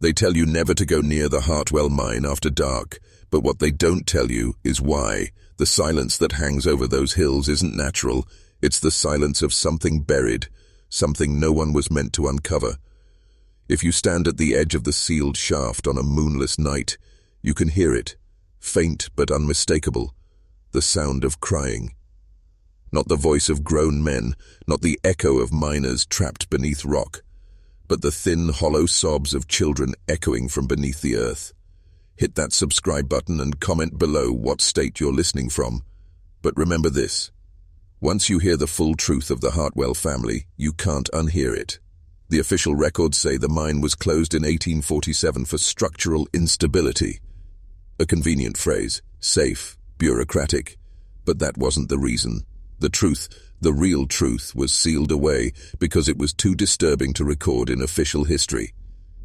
They tell you never to go near the Hartwell mine after dark, but what they don't tell you is why. The silence that hangs over those hills isn't natural. It's the silence of something buried, something no one was meant to uncover. If you stand at the edge of the sealed shaft on a moonless night, you can hear it, faint but unmistakable, the sound of crying. Not the voice of grown men, not the echo of miners trapped beneath rock, but the thin, hollow sobs of children echoing from beneath the earth. Hit that subscribe button and comment below what state you're listening from. But remember this, once you hear the full truth of the Hartwell family, you can't unhear it. The official records say the mine was closed in 1847 for structural instability. A convenient phrase, safe, bureaucratic, but that wasn't the reason. The truth, the real truth, was sealed away because it was too disturbing to record in official history.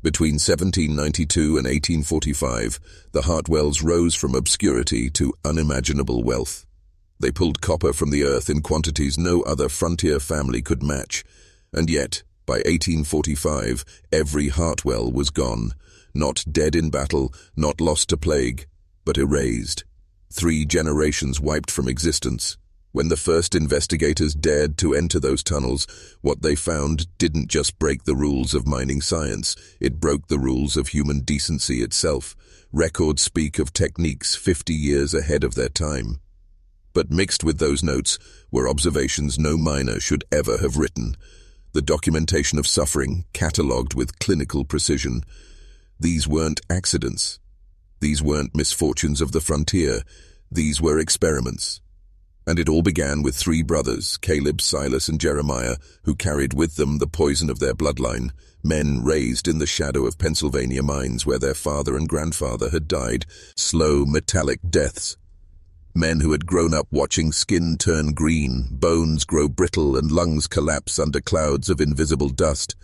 Between 1792 and 1845, the Hartwells rose from obscurity to unimaginable wealth. They pulled copper from the earth in quantities no other frontier family could match, and yet, by 1845, every Hartwell was gone, not dead in battle, not lost to plague, but erased. 3 generations wiped from existence. When the first investigators dared to enter those tunnels, what they found didn't just break the rules of mining science, it broke the rules of human decency itself. Records speak of techniques 50 years ahead of their time. But mixed with those notes were observations no miner should ever have written. The documentation of suffering, catalogued with clinical precision. These weren't accidents. These weren't misfortunes of the frontier. These were experiments. And it all began with 3 brothers, Caleb, Silas, and Jeremiah, who carried with them the poison of their bloodline, men raised in the shadow of Pennsylvania mines where their father and grandfather had died, slow, metallic deaths. Men who had grown up watching skin turn green, bones grow brittle, and lungs collapse under clouds of invisible dust.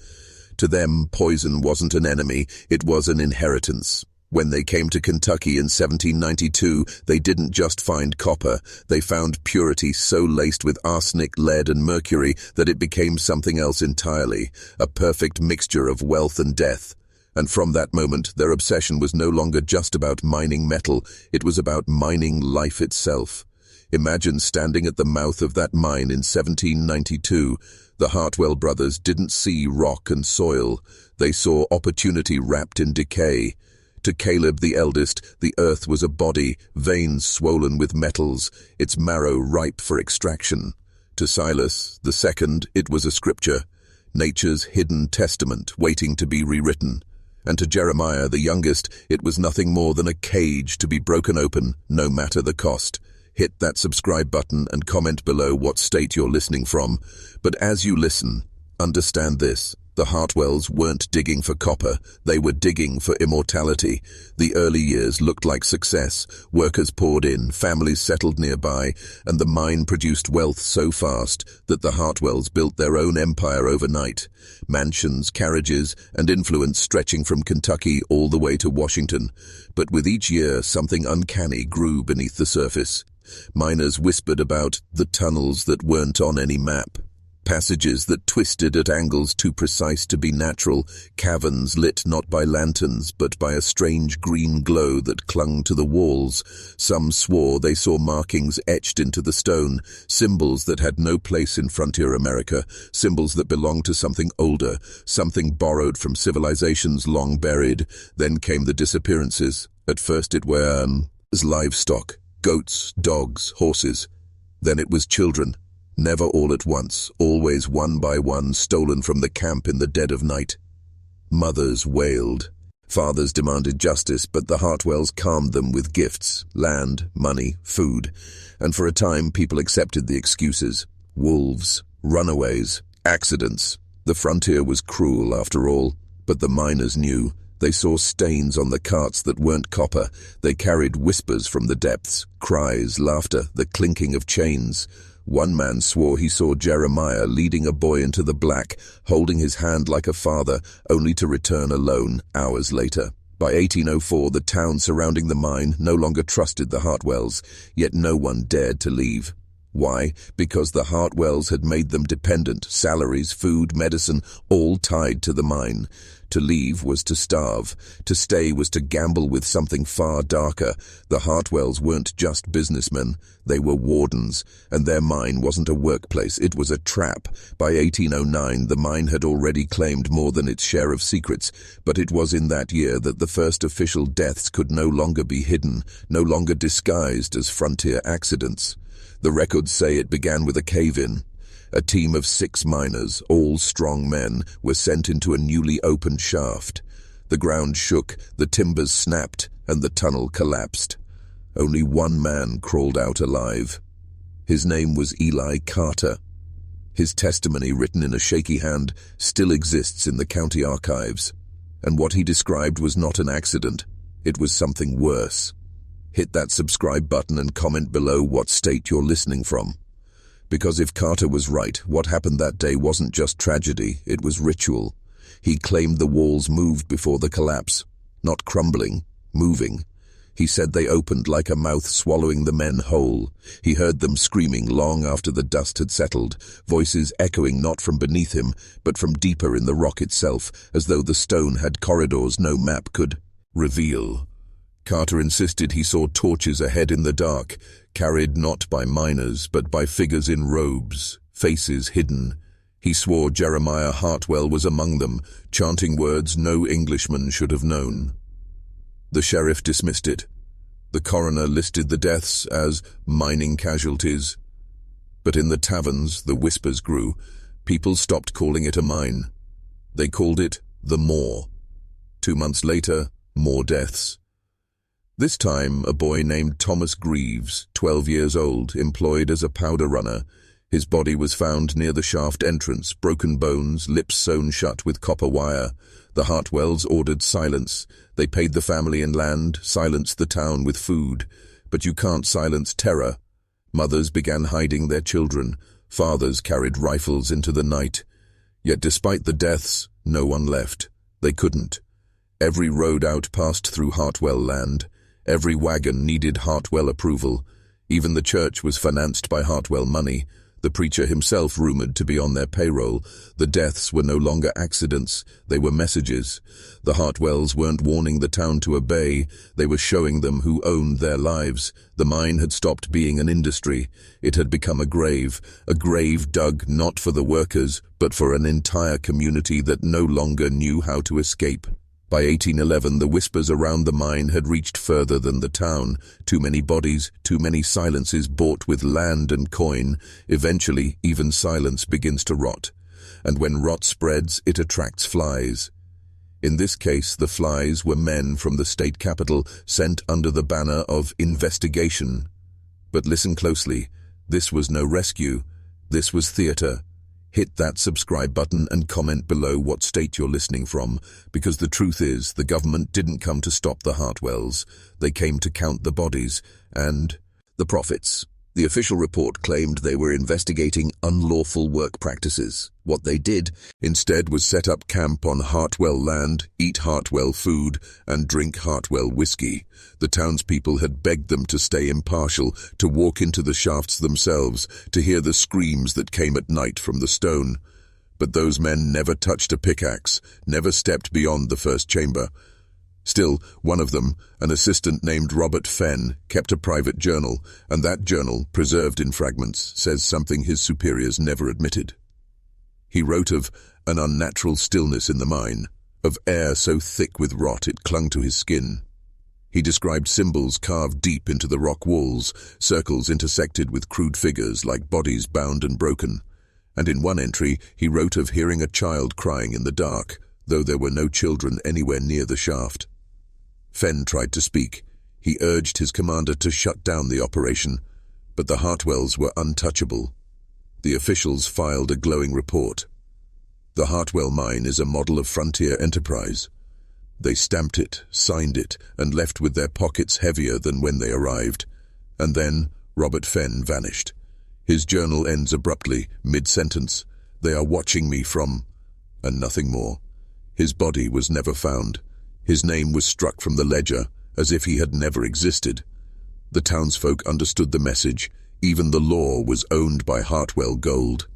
To them, poison wasn't an enemy, it was an inheritance. When they came to Kentucky in 1792, they didn't just find copper, they found purity so laced with arsenic, lead, and mercury that it became something else entirely, a perfect mixture of wealth and death. And from that moment, their obsession was no longer just about mining metal, it was about mining life itself. Imagine standing at the mouth of that mine in 1792. The Hartwell brothers didn't see rock and soil, they saw opportunity wrapped in decay. To Caleb, the eldest, the earth was a body, veins swollen with metals, its marrow ripe for extraction. To Silas, the second, it was a scripture, nature's hidden testament waiting to be rewritten. And to Jeremiah, the youngest, it was nothing more than a cage to be broken open, no matter the cost. Hit that subscribe button and comment below what state you're listening from. But as you listen, understand this. The Hartwells weren't digging for copper, they were digging for immortality. The early years looked like success, workers poured in, families settled nearby, and the mine produced wealth so fast that the Hartwells built their own empire overnight. Mansions, carriages, and influence stretching from Kentucky all the way to Washington. But with each year, something uncanny grew beneath the surface. Miners whispered about the tunnels that weren't on any map. Passages that twisted at angles too precise to be natural, caverns lit not by lanterns but by a strange green glow that clung to the walls. Some swore they saw markings etched into the stone, symbols that had no place in frontier America, symbols that belonged to something older, something borrowed from civilizations long buried. Then came the disappearances. At first it were livestock, goats, dogs, horses. Then it was children. Never all at once, always one by one, stolen from the camp in the dead of night. Mothers wailed. Fathers demanded justice, but the Hartwells calmed them with gifts, land, money, food, and for a time people accepted the excuses. Wolves, runaways, accidents. The frontier was cruel after all, but the miners knew. They saw stains on the carts that weren't copper. They carried whispers from the depths, cries, laughter, the clinking of chains. One man swore he saw Jeremiah leading a boy into the black, holding his hand like a father, only to return alone hours later. By 1804, the town surrounding the mine no longer trusted the Hartwells, yet no one dared to leave. Why? Because the Hartwells had made them dependent, salaries, food, medicine, all tied to the mine. To leave was to starve. To stay was to gamble with something far darker. The Hartwells weren't just businessmen, they were wardens, and their mine wasn't a workplace, it was a trap. By 1809, the mine had already claimed more than its share of secrets, but it was in that year that the first official deaths could no longer be hidden, no longer disguised as frontier accidents. The records say it began with a cave-in. A team of 6 miners, all strong men, were sent into a newly opened shaft. The ground shook, the timbers snapped, and the tunnel collapsed. Only one man crawled out alive. His name was Eli Carter. His testimony, written in a shaky hand, still exists in the county archives. And what he described was not an accident. It was something worse. Hit that subscribe button and comment below what state you're listening from. Because if Carter was right, what happened that day wasn't just tragedy, it was ritual. He claimed the walls moved before the collapse, not crumbling, moving. He said they opened like a mouth swallowing the men whole. He heard them screaming long after the dust had settled, voices echoing not from beneath him, but from deeper in the rock itself, as though the stone had corridors no map could reveal. Carter insisted he saw torches ahead in the dark, carried not by miners, but by figures in robes, faces hidden. He swore Jeremiah Hartwell was among them, chanting words no Englishman should have known. The sheriff dismissed it. The coroner listed the deaths as mining casualties. But in the taverns, the whispers grew. People stopped calling it a mine. They called it the Moor. 2 months later, more deaths. This time, a boy named Thomas Greaves, 12 years old, employed as a powder runner. His body was found near the shaft entrance, broken bones, lips sewn shut with copper wire. The Hartwells ordered silence. They paid the family and land, silenced the town with food. But you can't silence terror. Mothers began hiding their children. Fathers carried rifles into the night. Yet despite the deaths, no one left. They couldn't. Every road out passed through Hartwell land. Every wagon needed Hartwell approval. Even the church was financed by Hartwell money. The preacher himself rumored to be on their payroll. The deaths were no longer accidents, they were messages. The Hartwells weren't warning the town to obey, they were showing them who owned their lives. The mine had stopped being an industry. It had become a grave dug not for the workers, but for an entire community that no longer knew how to escape. By 1811, the whispers around the mine had reached further than the town. Too many bodies, too many silences bought with land and coin. Eventually, even silence begins to rot. And when rot spreads, it attracts flies. In this case, the flies were men from the state capital sent under the banner of investigation. But listen closely. This was no rescue. This was theater. Hit that subscribe button and comment below what state you're listening from, because the truth is, the government didn't come to stop the Hartwells. They came to count the bodies and the profits. The official report claimed they were investigating unlawful work practices. What they did, instead, was set up camp on Hartwell land, eat Hartwell food, and drink Hartwell whiskey. The townspeople had begged them to stay impartial, to walk into the shafts themselves, to hear the screams that came at night from the stone. But those men never touched a pickaxe, never stepped beyond the first chamber. Still, one of them, an assistant named Robert Fenn, kept a private journal, and that journal, preserved in fragments, says something his superiors never admitted. He wrote of an unnatural stillness in the mine, of air so thick with rot it clung to his skin. He described symbols carved deep into the rock walls, circles intersected with crude figures like bodies bound and broken. And in one entry, he wrote of hearing a child crying in the dark, though there were no children anywhere near the shaft. Fenn tried to speak. He urged his commander to shut down the operation, but the Hartwells were untouchable. The officials filed a glowing report. The Hartwell mine is a model of frontier enterprise. They stamped it, signed it, and left with their pockets heavier than when they arrived. And then Robert Fenn vanished. His journal ends abruptly, mid-sentence. "They are watching me from..." and nothing more. His body was never found. His name was struck from the ledger, as if he had never existed. The townsfolk understood the message. Even the law was owned by Hartwell gold.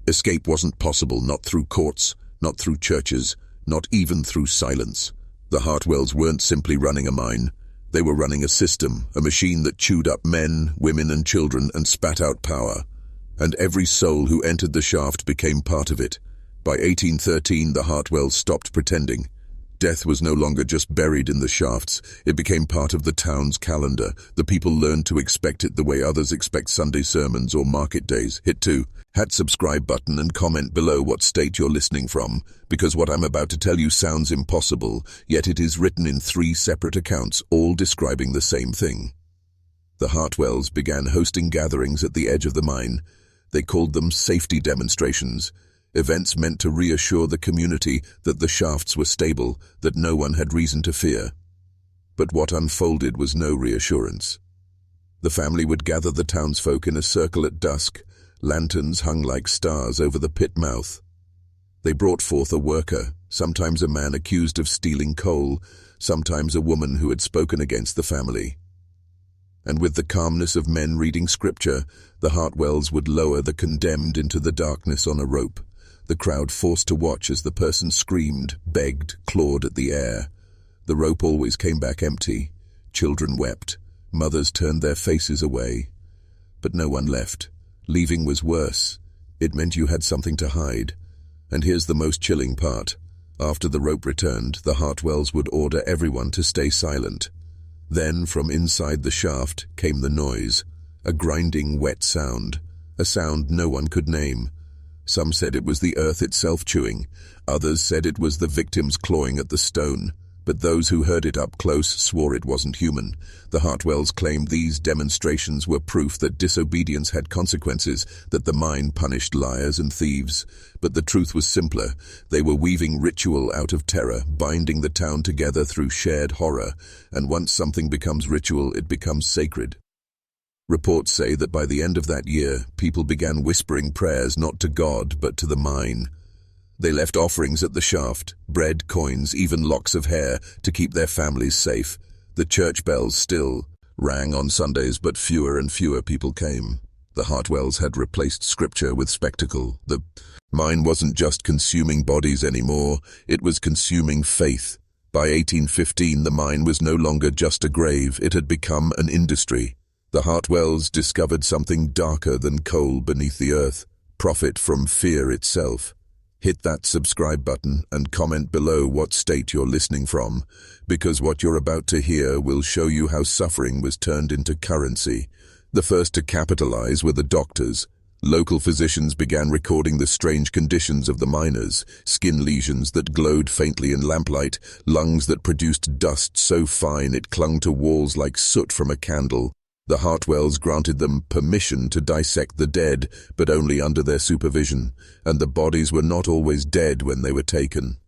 Escape wasn't possible, not through courts, not through churches, not even through silence. The Hartwells weren't simply running a mine. They were running a system, a machine that chewed up men, women and children and spat out power. And every soul who entered the shaft became part of it. By 1813, the Hartwells stopped pretending. Death was no longer just buried in the shafts. It became part of the town's calendar. The people learned to expect it the way others expect Sunday sermons or market days. Hit that subscribe button and comment below what state you're listening from, because what I'm about to tell you sounds impossible, yet it is written in 3 separate accounts, all describing the same thing. The Hartwells began hosting gatherings at the edge of the mine. They called them safety demonstrations. Events meant to reassure the community that the shafts were stable, that no one had reason to fear. But what unfolded was no reassurance. The family would gather the townsfolk in a circle at dusk, lanterns hung like stars over the pit mouth. They brought forth a worker, sometimes a man accused of stealing coal, sometimes a woman who had spoken against the family. And with the calmness of men reading scripture, the Hartwells would lower the condemned into the darkness on a rope. The crowd forced to watch as the person screamed, begged, clawed at the air. The rope always came back empty. Children wept. Mothers turned their faces away. But no one left. Leaving was worse. It meant you had something to hide. And here's the most chilling part. After the rope returned, the Hartwells would order everyone to stay silent. Then, from inside the shaft, came the noise. A grinding, wet sound. A sound no one could name. Some said it was the earth itself chewing. Others said it was the victims clawing at the stone. But those who heard it up close swore it wasn't human. The Hartwells claimed these demonstrations were proof that disobedience had consequences, that the mine punished liars and thieves. But the truth was simpler. They were weaving ritual out of terror, binding the town together through shared horror. And once something becomes ritual, it becomes sacred. Reports say that by the end of that year, people began whispering prayers not to God but to the mine. They left offerings at the shaft, bread, coins, even locks of hair, to keep their families safe. The church bells still rang on Sundays, but fewer and fewer people came. The Hartwells had replaced scripture with spectacle. The mine wasn't just consuming bodies anymore, it was consuming faith. By 1815, the mine was no longer just a grave, it had become an industry. The Hartwells discovered something darker than coal beneath the earth, profit from fear itself. Hit that subscribe button and comment below what state you're listening from, because what you're about to hear will show you how suffering was turned into currency. The first to capitalize were the doctors. Local physicians began recording the strange conditions of the miners: skin lesions that glowed faintly in lamplight, lungs that produced dust so fine it clung to walls like soot from a candle. The Hartwells granted them permission to dissect the dead, but only under their supervision, and the bodies were not always dead when they were taken.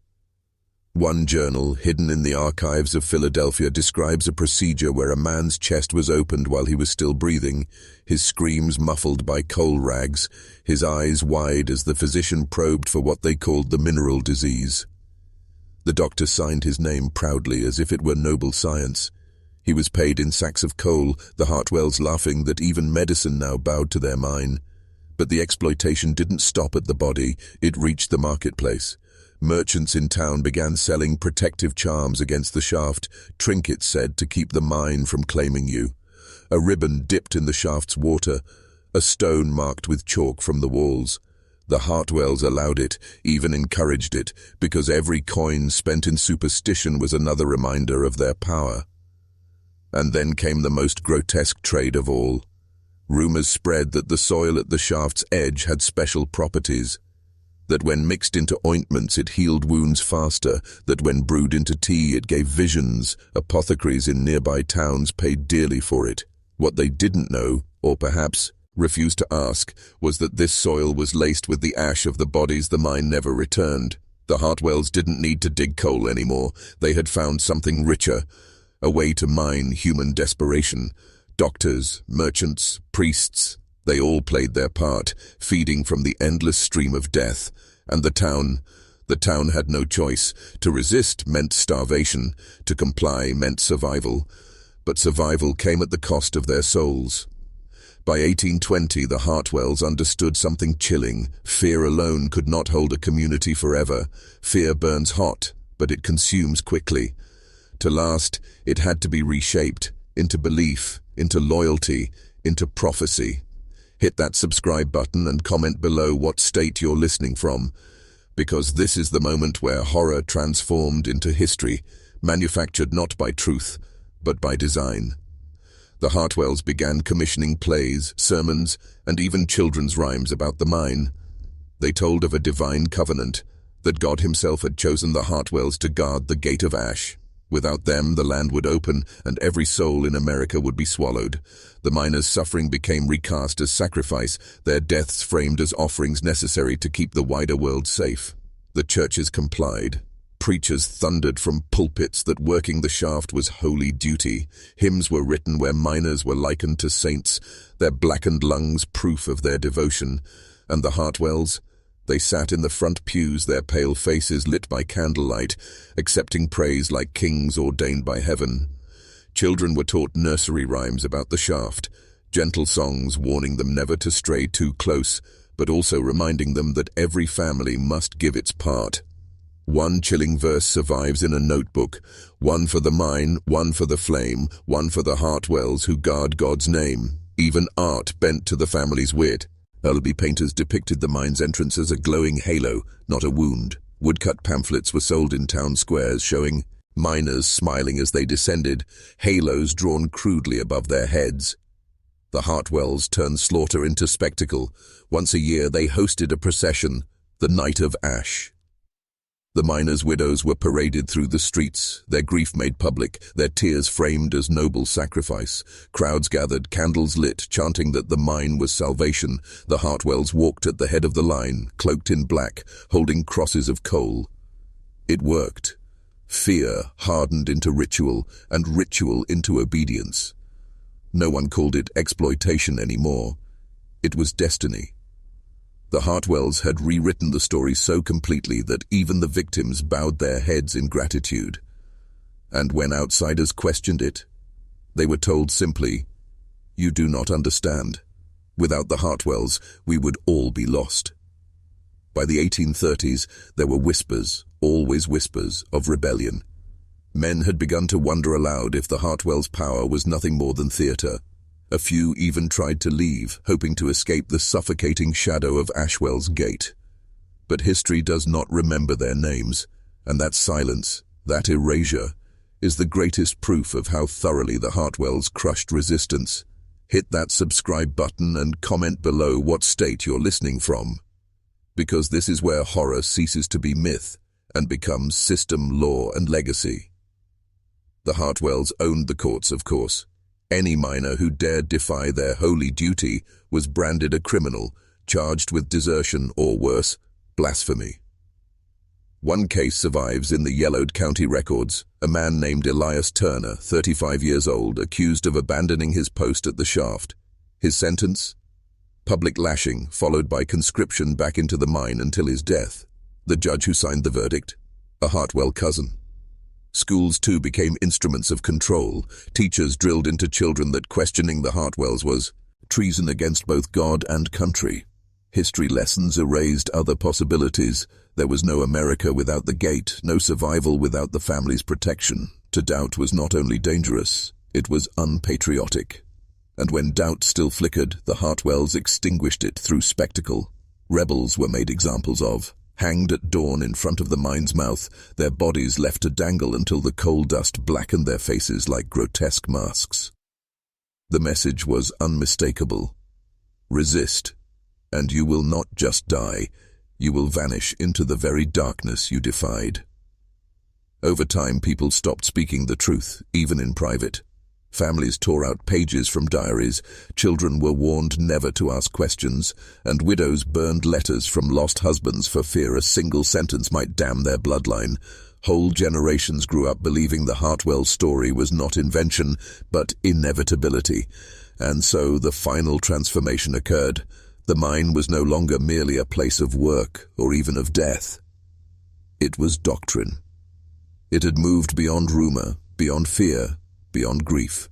One journal, hidden in the archives of Philadelphia, describes a procedure where a man's chest was opened while he was still breathing, his screams muffled by coal rags, his eyes wide as the physician probed for what they called the mineral disease. The doctor signed his name proudly as if it were noble science. He was paid in sacks of coal, the Hartwells laughing that even medicine now bowed to their mine. But the exploitation didn't stop at the body, it reached the marketplace. Merchants in town began selling protective charms against the shaft, trinkets said to keep the mine from claiming you. A ribbon dipped in the shaft's water, a stone marked with chalk from the walls. The Hartwells allowed it, even encouraged it, because every coin spent in superstition was another reminder of their power. And then came the most grotesque trade of all. Rumors spread that the soil at the shaft's edge had special properties, that when mixed into ointments it healed wounds faster, that when brewed into tea it gave visions. Apothecaries in nearby towns paid dearly for it. What they didn't know, or perhaps refused to ask, was that this soil was laced with the ash of the bodies the mine never returned. The Hartwells didn't need to dig coal anymore. They had found something richer, a way to mine human desperation. Doctors, merchants, priests, they all played their part, feeding from the endless stream of death. And the town had no choice. To resist meant starvation, to comply meant survival. But survival came at the cost of their souls. By 1820, the Hartwells understood something chilling. Fear alone could not hold a community forever. Fear burns hot, but it consumes quickly. To last, it had to be reshaped into belief, into loyalty, into prophecy. Hit that subscribe button and comment below what state you're listening from, because this is the moment where horror transformed into history, manufactured not by truth, but by design. The Hartwells began commissioning plays, sermons, and even children's rhymes about the mine. They told of a divine covenant, that God himself had chosen the Hartwells to guard the Gate of Ash. Without them, the land would open, and every soul in America would be swallowed. The miners' suffering became recast as sacrifice, their deaths framed as offerings necessary to keep the wider world safe. The churches complied. Preachers thundered from pulpits that working the shaft was holy duty. Hymns were written where miners were likened to saints, their blackened lungs proof of their devotion. And the Hartwells? They sat in the front pews, their pale faces lit by candlelight, accepting praise like kings ordained by heaven. Children were taught nursery rhymes about the shaft, gentle songs warning them never to stray too close, but also reminding them that every family must give its part. One chilling verse survives in a notebook, one for the mine, one for the flame, one for the Hartwells who guard God's name. Even art bent to the family's wit. Early painters depicted the mine's entrance as a glowing halo, not a wound. Woodcut pamphlets were sold in town squares showing miners smiling as they descended, halos drawn crudely above their heads. The Hartwells turned slaughter into spectacle. Once a year they hosted a procession, the Night of Ash. The miners' widows were paraded through the streets, their grief made public, their tears framed as noble sacrifice. Crowds gathered, candles lit, chanting that the mine was salvation. The Hartwells walked at the head of the line, cloaked in black, holding crosses of coal. It worked. Fear hardened into ritual, and ritual into obedience. No one called it exploitation anymore. It was destiny. The Hartwells had rewritten the story so completely that even the victims bowed their heads in gratitude. And when outsiders questioned it, they were told simply, "You do not understand. Without the Hartwells, we would all be lost." By the 1830s, there were whispers, always whispers, of rebellion. Men had begun to wonder aloud if the Hartwells' power was nothing more than theatre. A few even tried to leave, hoping to escape the suffocating shadow of Ashwell's Gate. But history does not remember their names, and that silence, that erasure, is the greatest proof of how thoroughly the Hartwells crushed resistance. Hit that subscribe button and comment below what state you're listening from, because this is where horror ceases to be myth and becomes system, law, and legacy. The Hartwells owned the courts, of course. Any miner who dared defy their holy duty was branded a criminal, charged with desertion or worse, blasphemy. One case survives in the yellowed county records. A man named Elias Turner, 35 years old, accused of abandoning his post at the shaft. His sentence? Public lashing, followed by conscription back into the mine until his death. The judge who signed the verdict? A Hartwell cousin. Schools too became instruments of control. Teachers drilled into children that questioning the Hartwells was treason against both God and country. History lessons erased other possibilities. There was no America without the gate, no survival without the family's protection. To doubt was not only dangerous, it was unpatriotic. And when doubt still flickered, the Hartwells extinguished it through spectacle. Rebels were made examples of. Hanged at dawn in front of the mine's mouth, their bodies left to dangle until the coal dust blackened their faces like grotesque masks. The message was unmistakable. Resist, and you will not just die, you will vanish into the very darkness you defied. Over time, people stopped speaking the truth, even in private. Families tore out pages from diaries, children were warned never to ask questions, and widows burned letters from lost husbands for fear a single sentence might damn their bloodline. Whole generations grew up believing the Hartwell story was not invention, but inevitability. And so the final transformation occurred. The mine was no longer merely a place of work or even of death. It was doctrine. It had moved beyond rumor, beyond fear, beyond grief.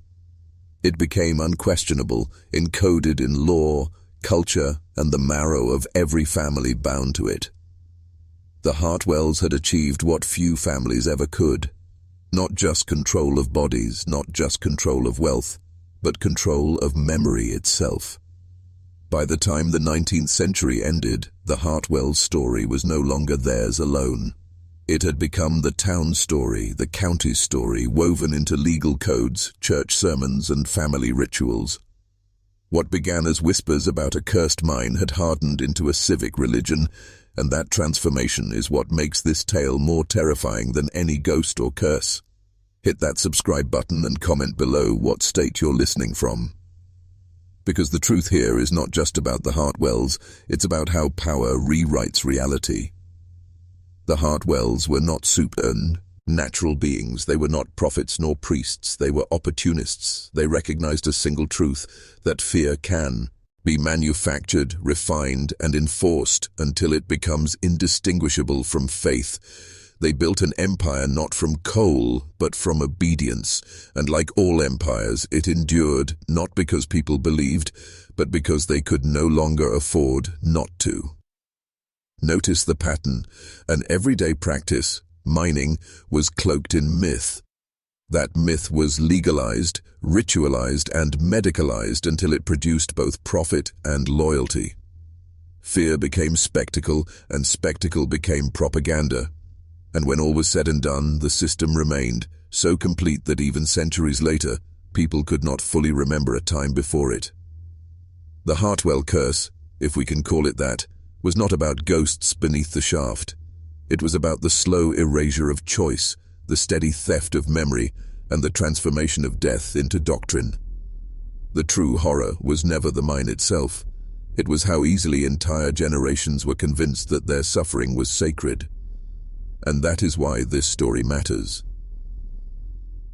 It became unquestionable, encoded in law, culture, and the marrow of every family bound to it. The Hartwells had achieved what few families ever could. Not just control of bodies, not just control of wealth, but control of memory itself. By the time the 19th century ended, the Hartwells' story was no longer theirs alone. It had become the town story, the county's story, woven into legal codes, church sermons, and family rituals. What began as whispers about a cursed mine had hardened into a civic religion, and that transformation is what makes this tale more terrifying than any ghost or curse. Hit that subscribe button and comment below what state you're listening from. Because the truth here is not just about the Hartwells, it's about how power rewrites reality. The Hartwells were not soup-earned, natural beings. They were not prophets nor priests. They were opportunists. They recognized a single truth, that fear can be manufactured, refined, and enforced until it becomes indistinguishable from faith. They built an empire not from coal, but from obedience, and like all empires, it endured not because people believed, but because they could no longer afford not to. Notice the pattern. An everyday practice, mining, was cloaked in myth. That myth was legalized, ritualized, and medicalized until it produced both profit and loyalty. Fear became spectacle, and spectacle became propaganda. And when all was said and done, the system remained, so complete that even centuries later, people could not fully remember a time before it. The Hartwell curse, if we can call it that, was not about ghosts beneath the shaft. It was about the slow erasure of choice, the steady theft of memory, and the transformation of death into doctrine. The true horror was never the mine itself. It was how easily entire generations were convinced that their suffering was sacred. And that is why this story matters.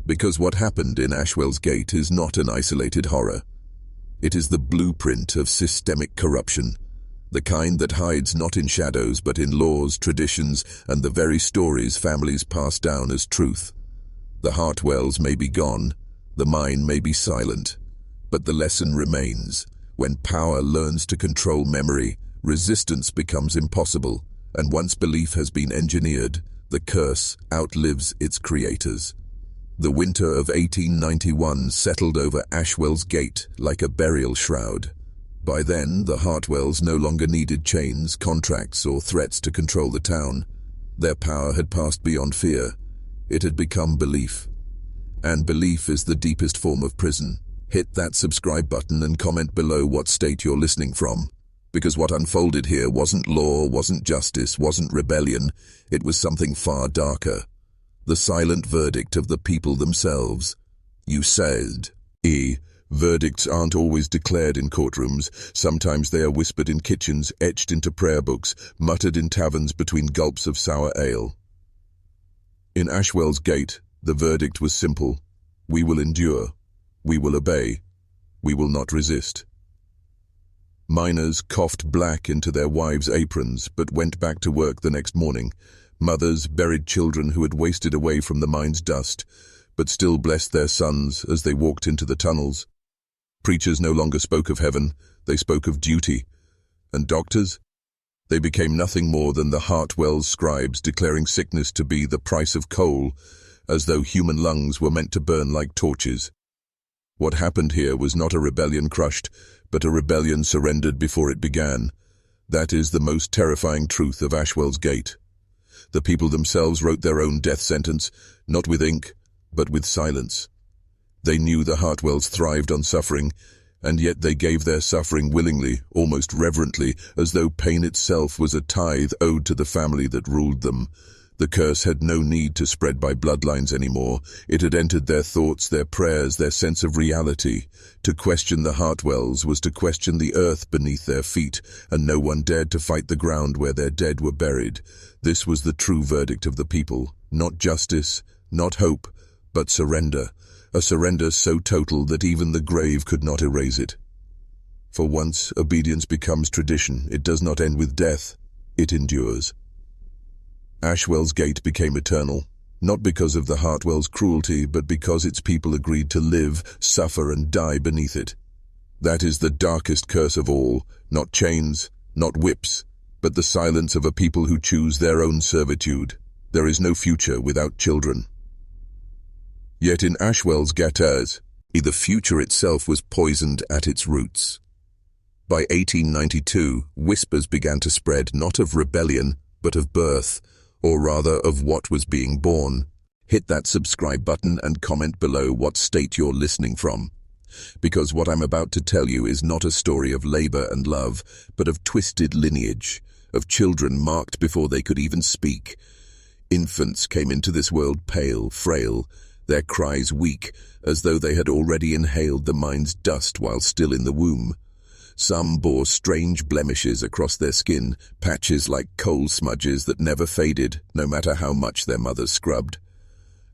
Because what happened in Ashwell's Gate is not an isolated horror. It is the blueprint of systemic corruption, the kind that hides not in shadows but in laws, traditions, and the very stories families pass down as truth. The Hartwells may be gone, the mine may be silent, but the lesson remains. When power learns to control memory, resistance becomes impossible. And once belief has been engineered, the curse outlives its creators. The winter of 1891 settled over Ashwell's Gate like a burial shroud. By then, the Hartwells no longer needed chains, contracts, or threats to control the town. Their power had passed beyond fear. It had become belief. And belief is the deepest form of prison. Hit that subscribe button and comment below what state you're listening from. Because what unfolded here wasn't law, wasn't justice, wasn't rebellion. It was something far darker. The silent verdict of the people themselves. You said, verdicts aren't always declared in courtrooms. Sometimes they are whispered in kitchens, etched into prayer books, muttered in taverns between gulps of sour ale. In Ashwell's Gate, the verdict was simple. We will endure. We will obey. We will not resist. Miners coughed black into their wives' aprons, but went back to work the next morning. Mothers buried children who had wasted away from the mine's dust, but still blessed their sons as they walked into the tunnels. Preachers no longer spoke of heaven, they spoke of duty. And doctors? They became nothing more than the Hartwell's scribes declaring sickness to be the price of coal, as though human lungs were meant to burn like torches. What happened here was not a rebellion crushed, but a rebellion surrendered before it began. That is the most terrifying truth of Ashwell's Gate. The people themselves wrote their own death sentence, not with ink, but with silence. They knew the Hartwells thrived on suffering, and yet they gave their suffering willingly, almost reverently, as though pain itself was a tithe owed to the family that ruled them. The curse had no need to spread by bloodlines anymore. It had entered their thoughts, their prayers, their sense of reality. To question the Hartwells was to question the earth beneath their feet, and no one dared to fight the ground where their dead were buried. This was the true verdict of the people. Not justice, not hope, but surrender. A surrender so total that even the grave could not erase it. For once, obedience becomes tradition. It does not end with death. It endures. Ashwell's Gate became eternal. Not because of the Hartwell's cruelty, but because its people agreed to live, suffer, and die beneath it. That is the darkest curse of all, not chains, not whips, but the silence of a people who choose their own servitude. There is no future without children. Yet in Ashwell's Gatters, the future itself was poisoned at its roots. By 1892, whispers began to spread not of rebellion, but of birth, or rather of what was being born. Hit that subscribe button and comment below what state you're listening from. Because what I'm about to tell you is not a story of labor and love, but of twisted lineage, of children marked before they could even speak. Infants came into this world pale, frail, their cries weak, as though they had already inhaled the mind's dust while still in the womb. Some bore strange blemishes across their skin, patches like coal smudges that never faded, no matter how much their mothers scrubbed.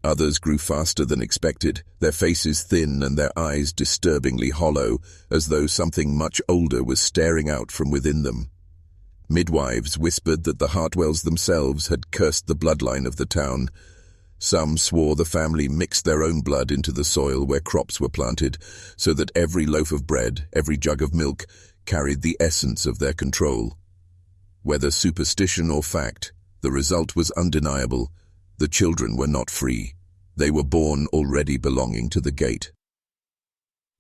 Others grew faster than expected, their faces thin and their eyes disturbingly hollow, as though something much older was staring out from within them. Midwives whispered that the Hartwells themselves had cursed the bloodline of the town. Some swore the family mixed their own blood into the soil where crops were planted, so that every loaf of bread, every jug of milk, carried the essence of their control. Whether superstition or fact, the result was undeniable. The children were not free. They were born already belonging to the gate.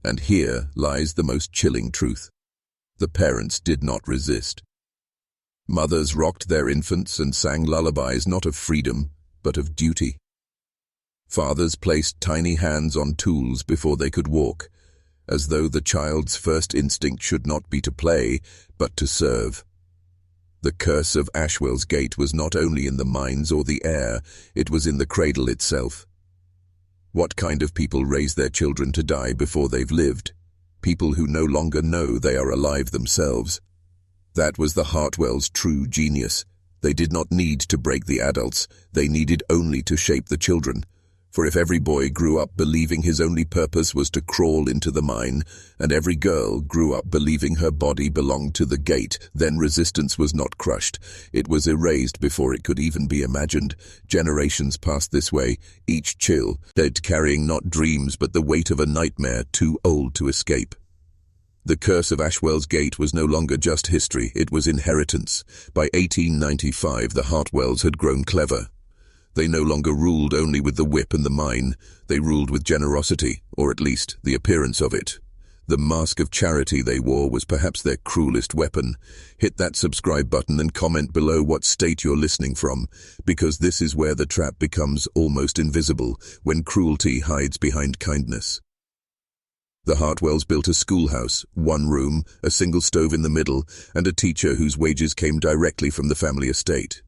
And here lies the most chilling truth. The parents did not resist. Mothers rocked their infants and sang lullabies not of freedom, but of duty. Fathers placed tiny hands on tools before they could walk, as though the child's first instinct should not be to play, but to serve. The curse of Ashwell's Gate was not only in the mines or the air, it was in the cradle itself. What kind of people raise their children to die before they've lived? People who no longer know they are alive themselves. That was the Hartwells' true genius. They did not need to break the adults, they needed only to shape the children. For if every boy grew up believing his only purpose was to crawl into the mine, and every girl grew up believing her body belonged to the gate, then resistance was not crushed. It was erased before it could even be imagined. Generations passed this way, each chill, dead carrying not dreams but the weight of a nightmare too old to escape. The curse of Ashwell's Gate was no longer just history, it was inheritance. By 1895 the Hartwells had grown clever. They no longer ruled only with the whip and the mine, they ruled with generosity, or at least the appearance of it. The mask of charity they wore was perhaps their cruelest weapon. Hit that subscribe button and comment below what state you're listening from, because this is where the trap becomes almost invisible, when cruelty hides behind kindness. The Hartwells built a schoolhouse, one room, a single stove in the middle, and a teacher whose wages came directly from the family estate.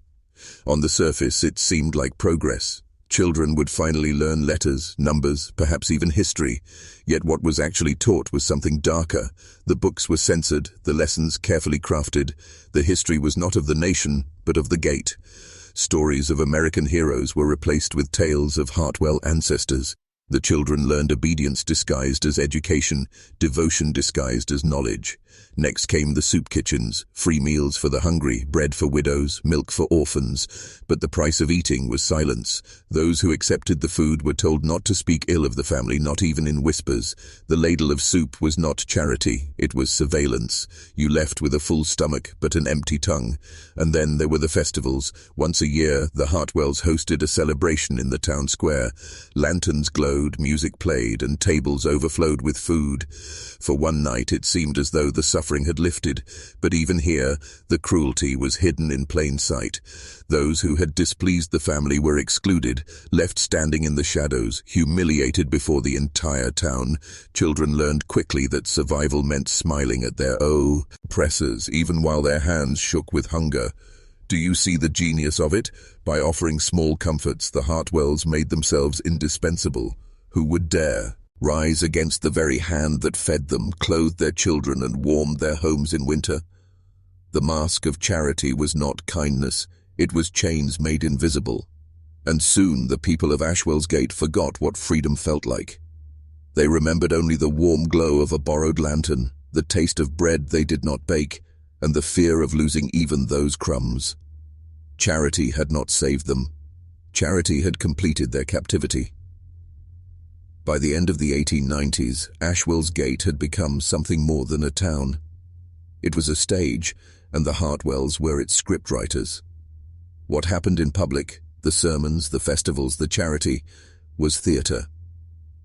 On the surface, it seemed like progress. Children would finally learn letters, numbers, perhaps even history. Yet what was actually taught was something darker. The books were censored, the lessons carefully crafted. The history was not of the nation, but of the gate. Stories of American heroes were replaced with tales of Hartwell ancestors. The children learned obedience disguised as education, devotion disguised as knowledge. Next came the soup kitchens, free meals for the hungry, bread for widows, milk for orphans. But the price of eating was silence. Those who accepted the food were told not to speak ill of the family, not even in whispers. The ladle of soup was not charity, it was surveillance. You left with a full stomach, but an empty tongue. And then there were the festivals. Once a year, the Hartwells hosted a celebration in the town square. Lanterns glowed, music played, and tables overflowed with food. For one night it seemed as though the suffering had lifted, but even here, the cruelty was hidden in plain sight. Those who had displeased the family were excluded, left standing in the shadows, humiliated before the entire town. Children learned quickly that survival meant smiling at their oppressors, even while their hands shook with hunger. Do you see the genius of it? By offering small comforts, the Hartwells made themselves indispensable. Who would dare rise against the very hand that fed them, clothed their children, and warmed their homes in winter? The mask of charity was not kindness, it was chains made invisible. And soon the people of Ashwell's Gate forgot what freedom felt like. They remembered only the warm glow of a borrowed lantern, the taste of bread they did not bake, and the fear of losing even those crumbs. Charity had not saved them. Charity had completed their captivity. By the end of the 1890s, Ashwell's Gate had become something more than a town. It was a stage, and the Hartwells were its scriptwriters. What happened in public, the sermons, the festivals, the charity, was theatre.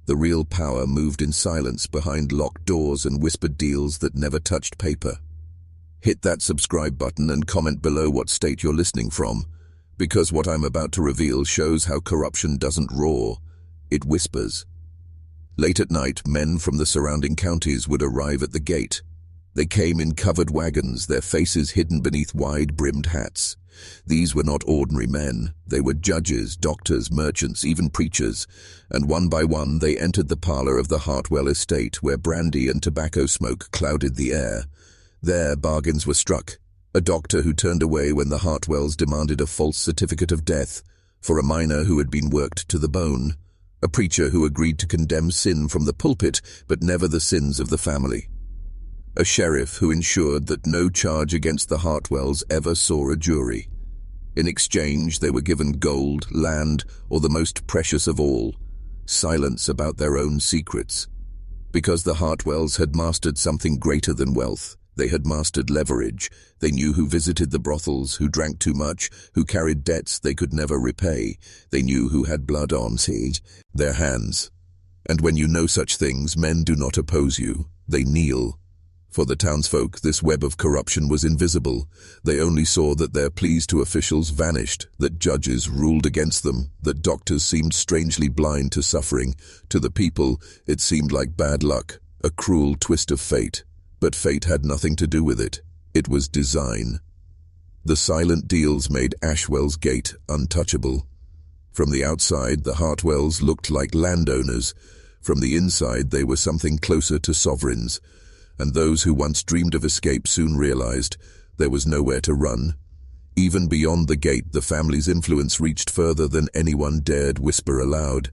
The real power moved in silence behind locked doors and whispered deals that never touched paper. Hit that subscribe button and comment below what state you're listening from, because what I'm about to reveal shows how corruption doesn't roar, it whispers. Late at night, men from the surrounding counties would arrive at the gate. They came in covered wagons, their faces hidden beneath wide-brimmed hats. These were not ordinary men. They were judges, doctors, merchants, even preachers, and one by one they entered the parlor of the Hartwell estate, where brandy and tobacco smoke clouded the air. There bargains were struck. A doctor who turned away when the Hartwells demanded a false certificate of death for a miner who had been worked to the bone. A preacher who agreed to condemn sin from the pulpit, but never the sins of the family. A sheriff who ensured that no charge against the Hartwells ever saw a jury. In exchange, they were given gold, land, or the most precious of all, silence about their own secrets. Because the Hartwells had mastered something greater than wealth. They had mastered leverage. They knew who visited the brothels, who drank too much, who carried debts they could never repay. They knew who had blood on their hands. And when you know such things, men do not oppose you. They kneel. For the townsfolk, this web of corruption was invisible. They only saw that their pleas to officials vanished, that judges ruled against them, that doctors seemed strangely blind to suffering. To the people, it seemed like bad luck, a cruel twist of fate. But fate had nothing to do with it. It was design. The silent deals made Ashwell's Gate untouchable. From the outside, the Hartwells looked like landowners. From the inside, they were something closer to sovereigns. And those who once dreamed of escape soon realized there was nowhere to run. Even beyond the gate, the family's influence reached further than anyone dared whisper aloud.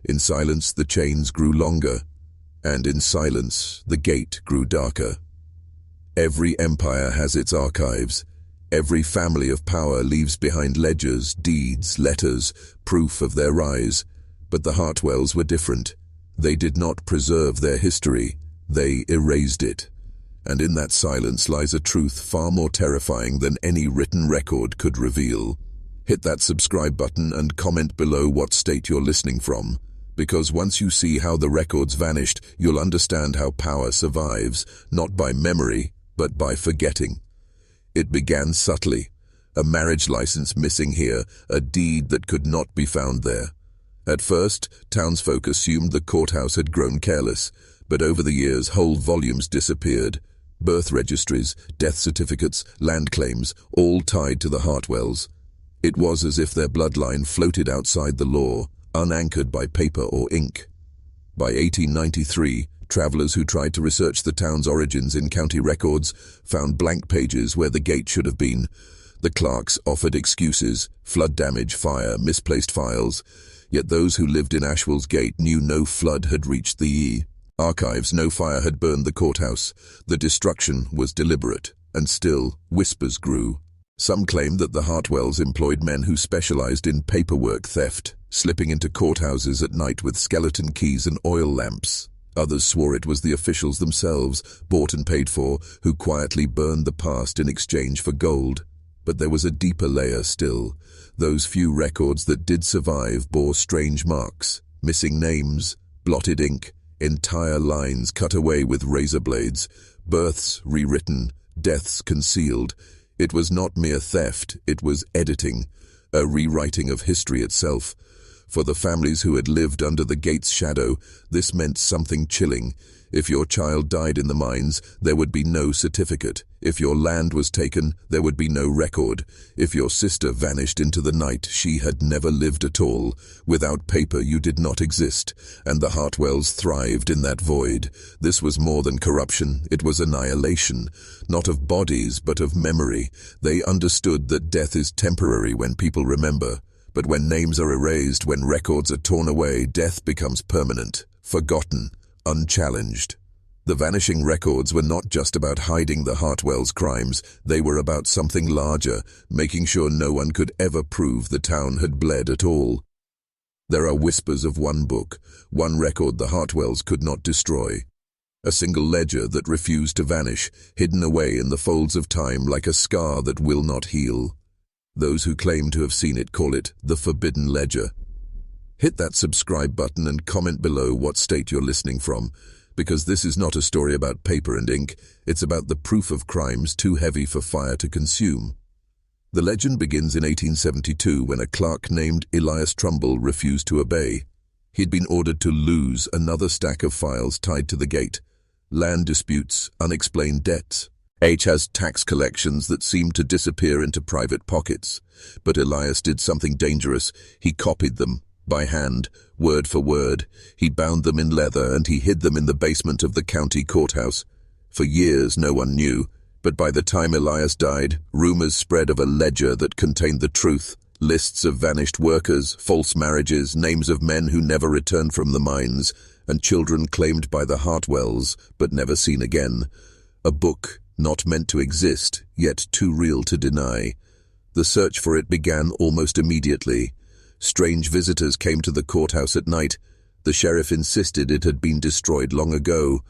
In silence, the chains grew longer. And in silence, the gate grew darker. Every empire has its archives. Every family of power leaves behind ledgers, deeds, letters, proof of their rise. But the Hartwells were different. They did not preserve their history. They erased it. And in that silence lies a truth far more terrifying than any written record could reveal. Hit that subscribe button and comment below what state you're listening from. Because once you see how the records vanished, you'll understand how power survives, not by memory, but by forgetting. It began subtly. A marriage license missing here, a deed that could not be found there. At first, townsfolk assumed the courthouse had grown careless, but over the years whole volumes disappeared. Birth registries, death certificates, land claims, all tied to the Hartwells. It was as if their bloodline floated outside the law, unanchored by paper or ink. By 1893, travelers who tried to research the town's origins in county records found blank pages where the gate should have been. The clerks offered excuses: flood damage, fire, misplaced files. Yet those who lived in Ashwell's Gate knew no flood had reached the archives, no fire had burned the courthouse. The destruction was deliberate, and still whispers grew. Some claimed that the Hartwells employed men who specialized in paperwork theft, slipping into courthouses at night with skeleton keys and oil lamps. Others swore it was the officials themselves, bought and paid for, who quietly burned the past in exchange for gold. But there was a deeper layer still. Those few records that did survive bore strange marks: missing names, blotted ink, entire lines cut away with razor blades, births rewritten, deaths concealed. It was not mere theft, it was editing, a rewriting of history itself. For the families who had lived under the gate's shadow, this meant something chilling. If your child died in the mines, there would be no certificate. If your land was taken, there would be no record. If your sister vanished into the night, she had never lived at all. Without paper, you did not exist, and the Hartwells thrived in that void. This was more than corruption, it was annihilation, not of bodies, but of memory. They understood that death is temporary when people remember. But when names are erased, when records are torn away, death becomes permanent, forgotten, unchallenged. The vanishing records were not just about hiding the Hartwell's crimes, they were about something larger, making sure no one could ever prove the town had bled at all. There are whispers of one book, one record the Hartwells could not destroy. A single ledger that refused to vanish, hidden away in the folds of time like a scar that will not heal. Those who claim to have seen it call it the Forbidden Ledger. Hit that subscribe button and comment below what state you're listening from, because this is not a story about paper and ink, it's about the proof of crimes too heavy for fire to consume. The legend begins in 1872 when a clerk named Elias Trumbull refused to obey. He'd been ordered to lose another stack of files tied to the gate. Land disputes, unexplained debts. H has tax collections that seemed to disappear into private pockets. But Elias did something dangerous. He copied them. By hand, word for word. He bound them in leather and he hid them in the basement of the county courthouse. For years no one knew, but by the time Elias died, rumors spread of a ledger that contained the truth. Lists of vanished workers, false marriages, names of men who never returned from the mines, and children claimed by the Hartwells, but never seen again. A book not meant to exist, yet too real to deny. The search for it began almost immediately. Strange visitors came to the courthouse at night. The sheriff insisted it had been destroyed long ago.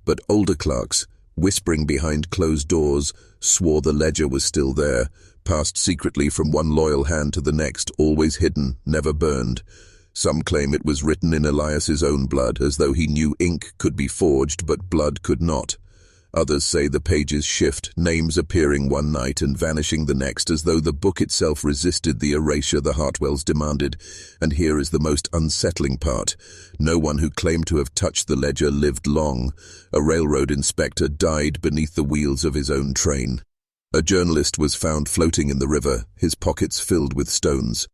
But older clerks, whispering behind closed doors, swore the ledger was still there, passed secretly from one loyal hand to the next, always hidden, never burned. Some claim it was written in Elias's own blood, as though he knew ink could be forged but blood could not. Others say the pages shift, names appearing one night and vanishing the next, as though the book itself resisted the erasure the Hartwells demanded. And here is the most unsettling part. No one who claimed to have touched the ledger lived long. A railroad inspector died beneath the wheels of his own train. A journalist was found floating in the river, his pockets filled with stones.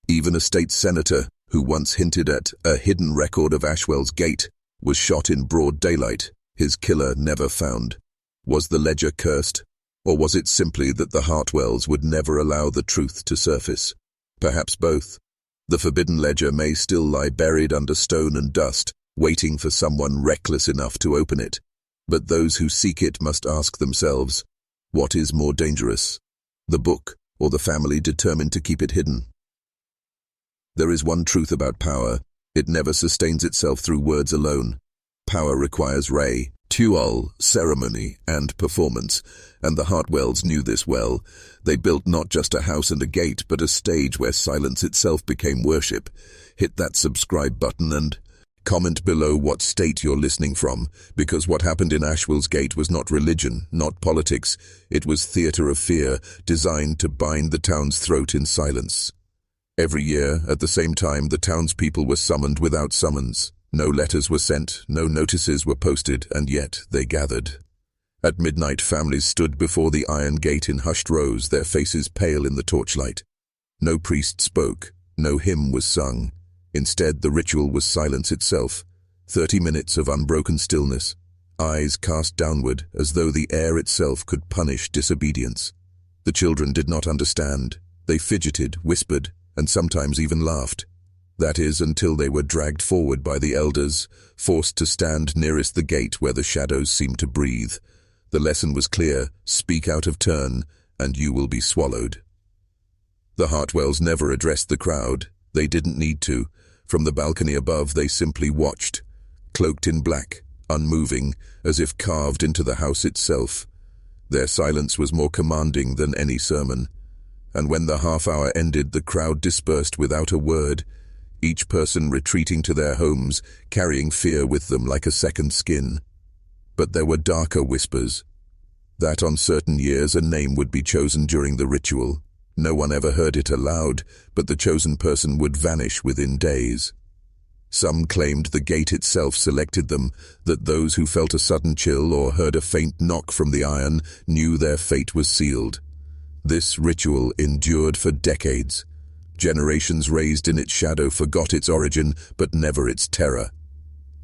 Even a state senator, who once hinted at a hidden record of Ashwell's Gate, was shot in broad daylight. His killer never found. Was the ledger cursed? Or was it simply that the Hartwells would never allow the truth to surface? Perhaps both. The forbidden ledger may still lie buried under stone and dust, waiting for someone reckless enough to open it. But those who seek it must ask themselves, what is more dangerous? The book, or the family determined to keep it hidden? There is one truth about power. It never sustains itself through words alone. Power requires ritual, ceremony, and performance, and the Hartwells knew this well. They built not just a house and a gate, but a stage where silence itself became worship. Hit that subscribe button and comment below what state you're listening from, because what happened in Ashwell's Gate was not religion, not politics. It was theater of fear, designed to bind the town's throat in silence. Every year, at the same time, the townspeople were summoned without summons. No letters were sent, no notices were posted, and yet they gathered. At midnight, families stood before the iron gate in hushed rows, their faces pale in the torchlight. No priest spoke, no hymn was sung. Instead, the ritual was silence itself. 30 minutes of unbroken stillness, eyes cast downward as though the air itself could punish disobedience. The children did not understand. They fidgeted, whispered, and sometimes even laughed. That is, until they were dragged forward by the elders, forced to stand nearest the gate where the shadows seemed to breathe. The lesson was clear: speak out of turn, and you will be swallowed. The Hartwells never addressed the crowd. They didn't need to. From the balcony above, they simply watched, cloaked in black, unmoving, as if carved into the house itself. Their silence was more commanding than any sermon. And when the half-hour ended, the crowd dispersed without a word, each person retreating to their homes, carrying fear with them like a second skin. But there were darker whispers. That on certain years a name would be chosen during the ritual. No one ever heard it aloud, but the chosen person would vanish within days. Some claimed the gate itself selected them, that those who felt a sudden chill or heard a faint knock from the iron knew their fate was sealed. This ritual endured for decades. Generations raised in its shadow forgot its origin, but never its terror.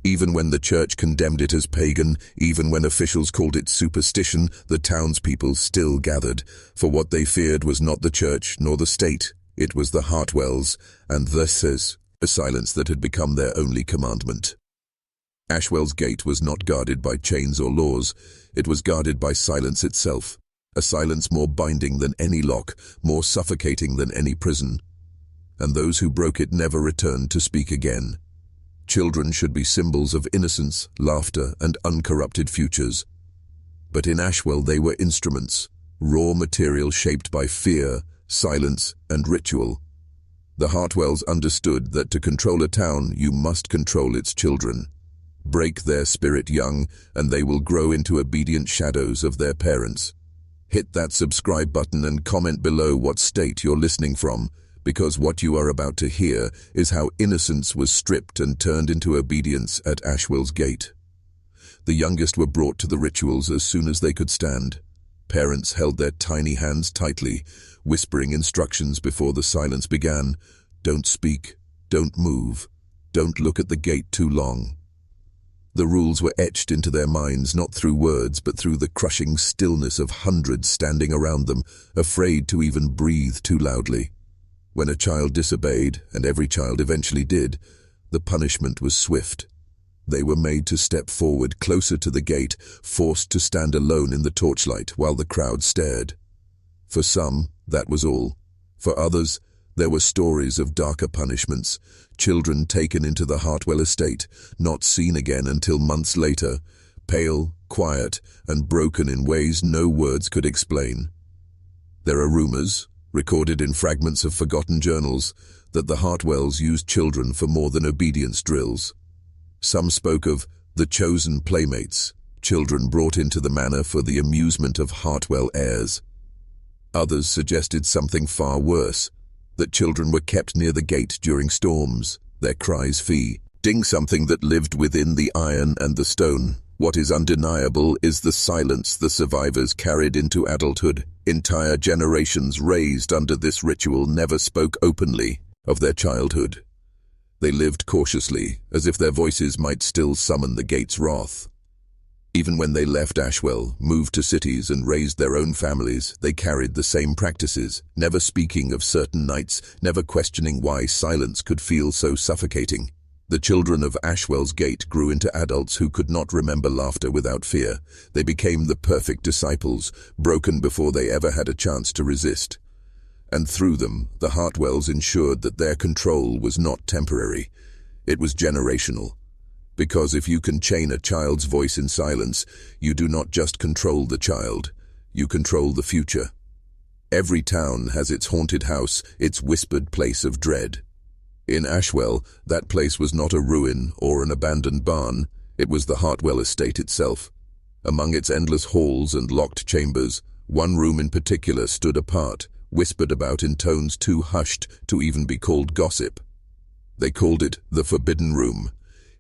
Even when the church condemned it as pagan, even when officials called it superstition, the townspeople still gathered, for what they feared was not the church nor the state. It was the Hartwells, and this is a silence that had become their only commandment. Ashwell's gate was not guarded by chains or laws, it was guarded by silence itself, a silence more binding than any lock, more suffocating than any prison. And those who broke it never returned to speak again. Children should be symbols of innocence, laughter, and uncorrupted futures. But in Ashwell they were instruments, raw material shaped by fear, silence, and ritual. The Hartwells understood that to control a town, you must control its children. Break their spirit young, and they will grow into obedient shadows of their parents. Hit that subscribe button and comment below what state you're listening from, because what you are about to hear is how innocence was stripped and turned into obedience at Ashwell's gate. The youngest were brought to the rituals as soon as they could stand. Parents held their tiny hands tightly, whispering instructions before the silence began. Don't speak, don't move, don't look at the gate too long. The rules were etched into their minds not through words but through the crushing stillness of hundreds standing around them, afraid to even breathe too loudly. When a child disobeyed, and every child eventually did, the punishment was swift. They were made to step forward closer to the gate, forced to stand alone in the torchlight while the crowd stared. For some, that was all. For others, there were stories of darker punishments, children taken into the Hartwell estate, not seen again until months later, pale, quiet, and broken in ways no words could explain. There are rumors, recorded in fragments of forgotten journals, that the Hartwells used children for more than obedience drills. Some spoke of the chosen playmates, children brought into the manor for the amusement of Hartwell heirs. Others suggested something far worse, that children were kept near the gate during storms, their cries feeding something that lived within the iron and the stone. What is undeniable is the silence the survivors carried into adulthood. Entire generations raised under this ritual never spoke openly of their childhood. They lived cautiously, as if their voices might still summon the gate's wrath. Even when they left Ashwell, moved to cities and raised their own families, they carried the same practices, never speaking of certain nights, never questioning why silence could feel so suffocating. The children of Ashwell's gate grew into adults who could not remember laughter without fear. They became the perfect disciples, broken before they ever had a chance to resist. And through them, the Hartwells ensured that their control was not temporary. It was generational. Because if you can chain a child's voice in silence, you do not just control the child, you control the future. Every town has its haunted house, its whispered place of dread. In Ashwell, that place was not a ruin or an abandoned barn, it was the Hartwell estate itself. Among its endless halls and locked chambers, one room in particular stood apart, whispered about in tones too hushed to even be called gossip. They called it the Forbidden Room.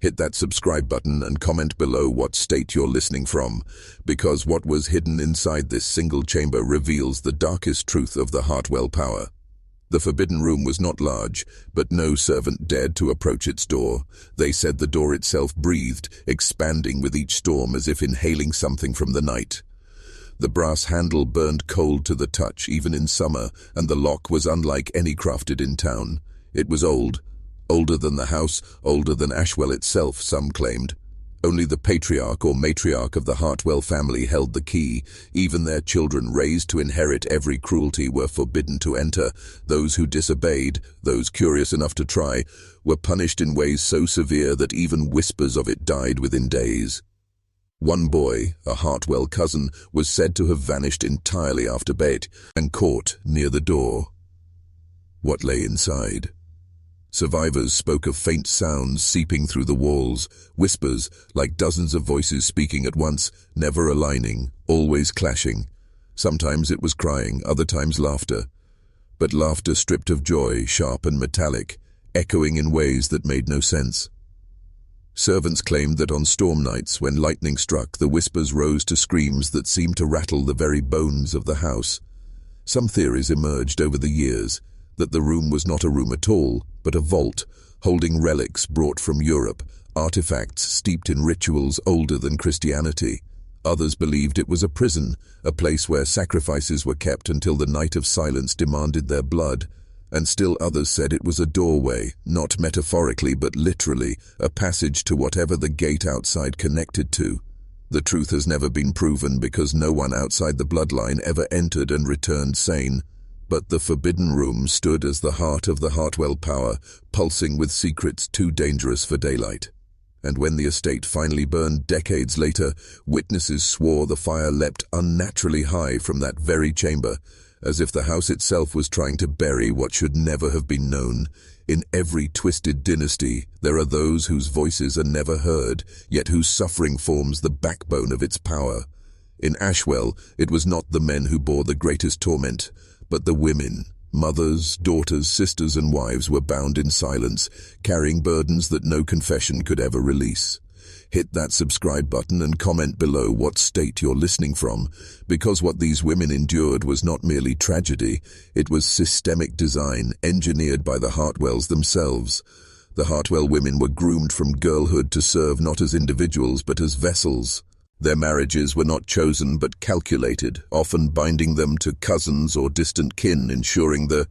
Hit that subscribe button and comment below what state you're listening from, because what was hidden inside this single chamber reveals the darkest truth of the Hartwell power. The Forbidden Room was not large, but no servant dared to approach its door. They said the door itself breathed, expanding with each storm as if inhaling something from the night. The brass handle burned cold to the touch even in summer, and the lock was unlike any crafted in town. It was old. Older than the house, older than Ashwell itself, some claimed. Only the patriarch or matriarch of the Hartwell family held the key. Even their children raised to inherit every cruelty were forbidden to enter. Those who disobeyed, those curious enough to try, were punished in ways so severe that even whispers of it died within days. One boy, a Hartwell cousin, was said to have vanished entirely after bait and caught near the door. What lay inside? Survivors spoke of faint sounds seeping through the walls, whispers like dozens of voices speaking at once, never aligning, always clashing. Sometimes it was crying, other times laughter. But laughter stripped of joy, sharp and metallic, echoing in ways that made no sense. Servants claimed that on storm nights, when lightning struck, the whispers rose to screams that seemed to rattle the very bones of the house. Some theories emerged over the years, that the room was not a room at all, but a vault, holding relics brought from Europe, artifacts steeped in rituals older than Christianity. Others believed it was a prison, a place where sacrifices were kept until the night of silence demanded their blood. and still others said it was a doorway, not metaphorically but literally, a passage to whatever the gate outside connected to. The truth has never been proven because no one outside the bloodline ever entered and returned sane, but the Forbidden Room stood as the heart of the Hartwell power, pulsing with secrets too dangerous for daylight. And when the estate finally burned decades later, witnesses swore the fire leapt unnaturally high from that very chamber, as if the house itself was trying to bury what should never have been known. In every twisted dynasty, there are those whose voices are never heard, yet whose suffering forms the backbone of its power. In Ashwell, it was not the men who bore the greatest torment, but the women. Mothers, daughters, sisters and wives were bound in silence, carrying burdens that no confession could ever release. Hit that subscribe button and comment below what state you're listening from, because what these women endured was not merely tragedy, it was systemic design engineered by the Hartwells themselves. The Hartwell women were groomed from girlhood to serve not as individuals but as vessels. Their marriages were not chosen but calculated, often binding them to cousins or distant kin, ensuring the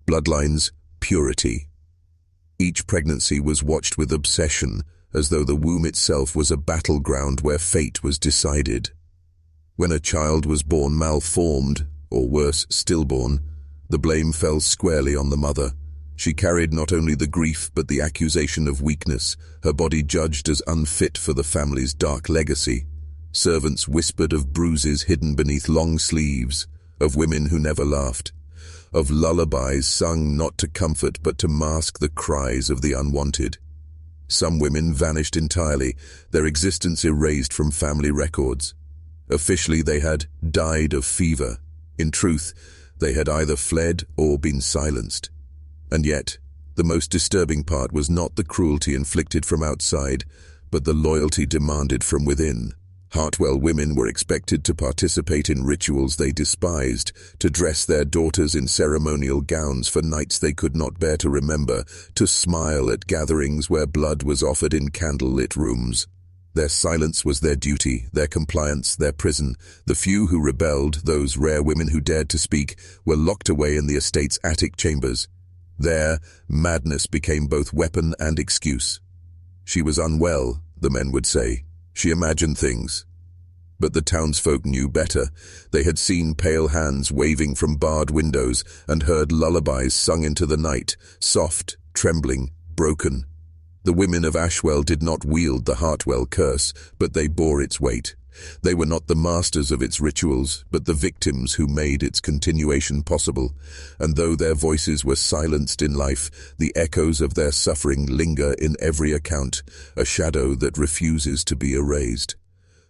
bloodline's purity. Each pregnancy was watched with obsession, as though the womb itself was a battleground where fate was decided. When a child was born malformed, or worse, stillborn, the blame fell squarely on the mother. She carried not only the grief but the accusation of weakness, her body judged as unfit for the family's dark legacy. Servants whispered of bruises hidden beneath long sleeves, of women who never laughed, of lullabies sung not to comfort but to mask the cries of the unwanted. Some women vanished entirely, their existence erased from family records. Officially they had died of fever. In truth, they had either fled or been silenced. And yet, the most disturbing part was not the cruelty inflicted from outside, but the loyalty demanded from within. Hartwell women were expected to participate in rituals they despised, to dress their daughters in ceremonial gowns for nights they could not bear to remember, to smile at gatherings where blood was offered in candle-lit rooms. Their silence was their duty, their compliance their prison. The few who rebelled, those rare women who dared to speak, were locked away in the estate's attic chambers. There, madness became both weapon and excuse. She was unwell, the men would say. She imagined things. But the townsfolk knew better. They had seen pale hands waving from barred windows and heard lullabies sung into the night, soft, trembling, broken. The women of Ashwell did not wield the Hartwell curse, but they bore its weight. They were not the masters of its rituals, but the victims who made its continuation possible. And though their voices were silenced in life, the echoes of their suffering linger in every account, a shadow that refuses to be erased.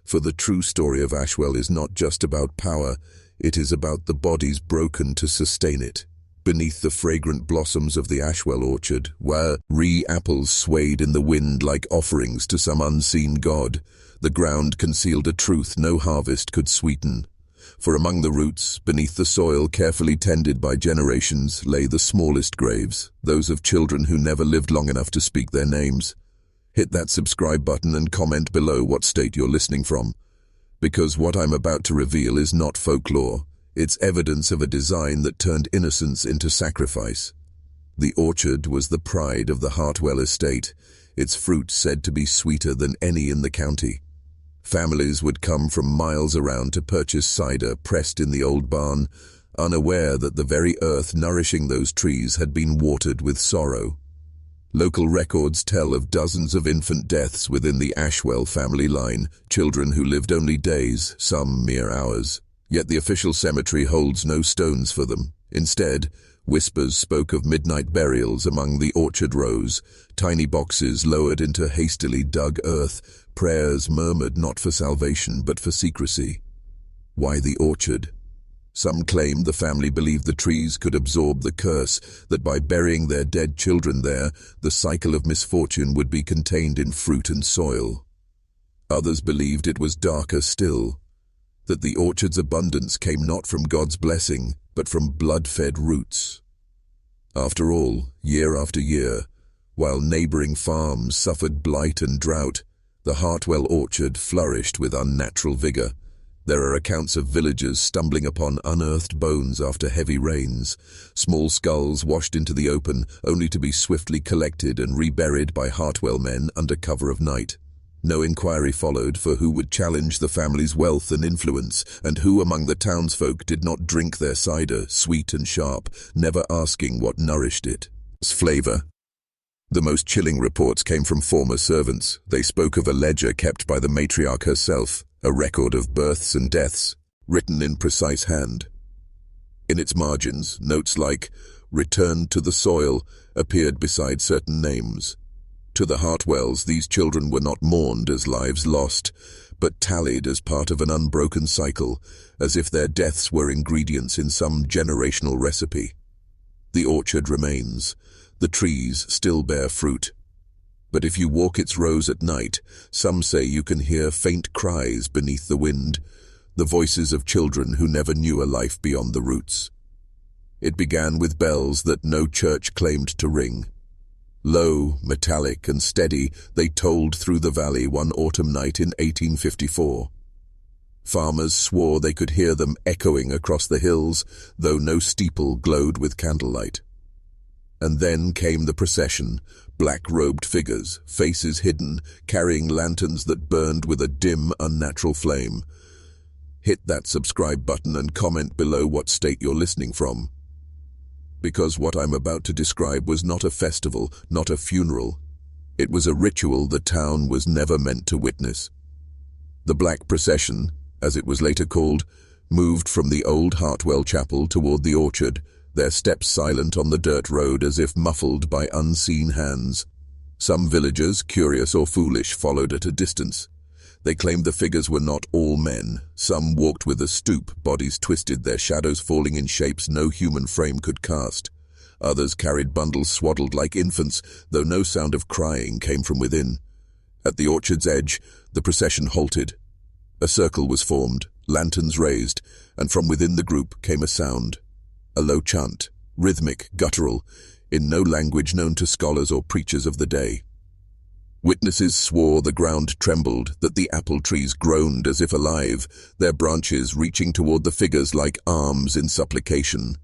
For the true story of Ashwell is not just about power, it is about the bodies broken to sustain it. Beneath the fragrant blossoms of the Ashwell orchard, where apples swayed in the wind like offerings to some unseen god, the ground concealed a truth no harvest could sweeten. For among the roots, beneath the soil carefully tended by generations, lay the smallest graves, those of children who never lived long enough to speak their names. Hit that subscribe button and comment below what state you're listening from. Because what I'm about to reveal is not folklore. It's evidence of a design that turned innocence into sacrifice. The orchard was the pride of the Hartwell estate, its fruit said to be sweeter than any in the county. Families would come from miles around to purchase cider pressed in the old barn, unaware that the very earth nourishing those trees had been watered with sorrow. Local records tell of dozens of infant deaths within the Ashwell family line, children who lived only days, some mere hours. Yet the official cemetery holds no stones for them. Instead, whispers spoke of midnight burials among the orchard rows, tiny boxes lowered into hastily dug earth, prayers murmured not for salvation but for secrecy. Why the orchard? Some claimed the family believed the trees could absorb the curse, that by burying their dead children there, the cycle of misfortune would be contained in fruit and soil. Others believed it was darker still, that the orchard's abundance came not from God's blessing, but from blood-fed roots. After all, year after year, while neighboring farms suffered blight and drought, the Hartwell orchard flourished with unnatural vigor. There are accounts of villagers stumbling upon unearthed bones after heavy rains, small skulls washed into the open only to be swiftly collected and reburied by Hartwell men under cover of night. No inquiry followed for who would challenge the family's wealth and influence, and who among the townsfolk did not drink their cider, sweet and sharp, never asking what nourished it. Flavor. The most chilling reports came from former servants. They spoke of a ledger kept by the matriarch herself, a record of births and deaths, written in precise hand. In its margins, notes like, "Returned to the soil," appeared beside certain names. To the Hartwells, these children were not mourned as lives lost, but tallied as part of an unbroken cycle, as if their deaths were ingredients in some generational recipe. The orchard remains. The trees still bear fruit. But if you walk its rows at night, some say you can hear faint cries beneath the wind, the voices of children who never knew a life beyond the roots. It began with bells that no church claimed to ring. Low, metallic and steady, they tolled through the valley one autumn night in 1854. Farmers swore they could hear them echoing across the hills, though no steeple glowed with candlelight. And then came the procession, black-robed figures, faces hidden, carrying lanterns that burned with a dim, unnatural flame. Hit that subscribe button and comment below what state you're listening from. Because what I'm about to describe was not a festival, not a funeral. It was a ritual the town was never meant to witness. The Black Procession, as it was later called, moved from the old Hartwell chapel toward the orchard, their steps silent on the dirt road as if muffled by unseen hands. Some villagers, curious or foolish, followed at a distance. They claimed the figures were not all men. Some walked with a stoop, bodies twisted, their shadows falling in shapes no human frame could cast. Others carried bundles swaddled like infants, though no sound of crying came from within. At the orchard's edge, the procession halted. A circle was formed, lanterns raised, and from within the group came a sound. A low chant, rhythmic, guttural, in no language known to scholars or preachers of the day. Witnesses swore the ground trembled, that the apple trees groaned as if alive, their branches reaching toward the figures like arms in supplication.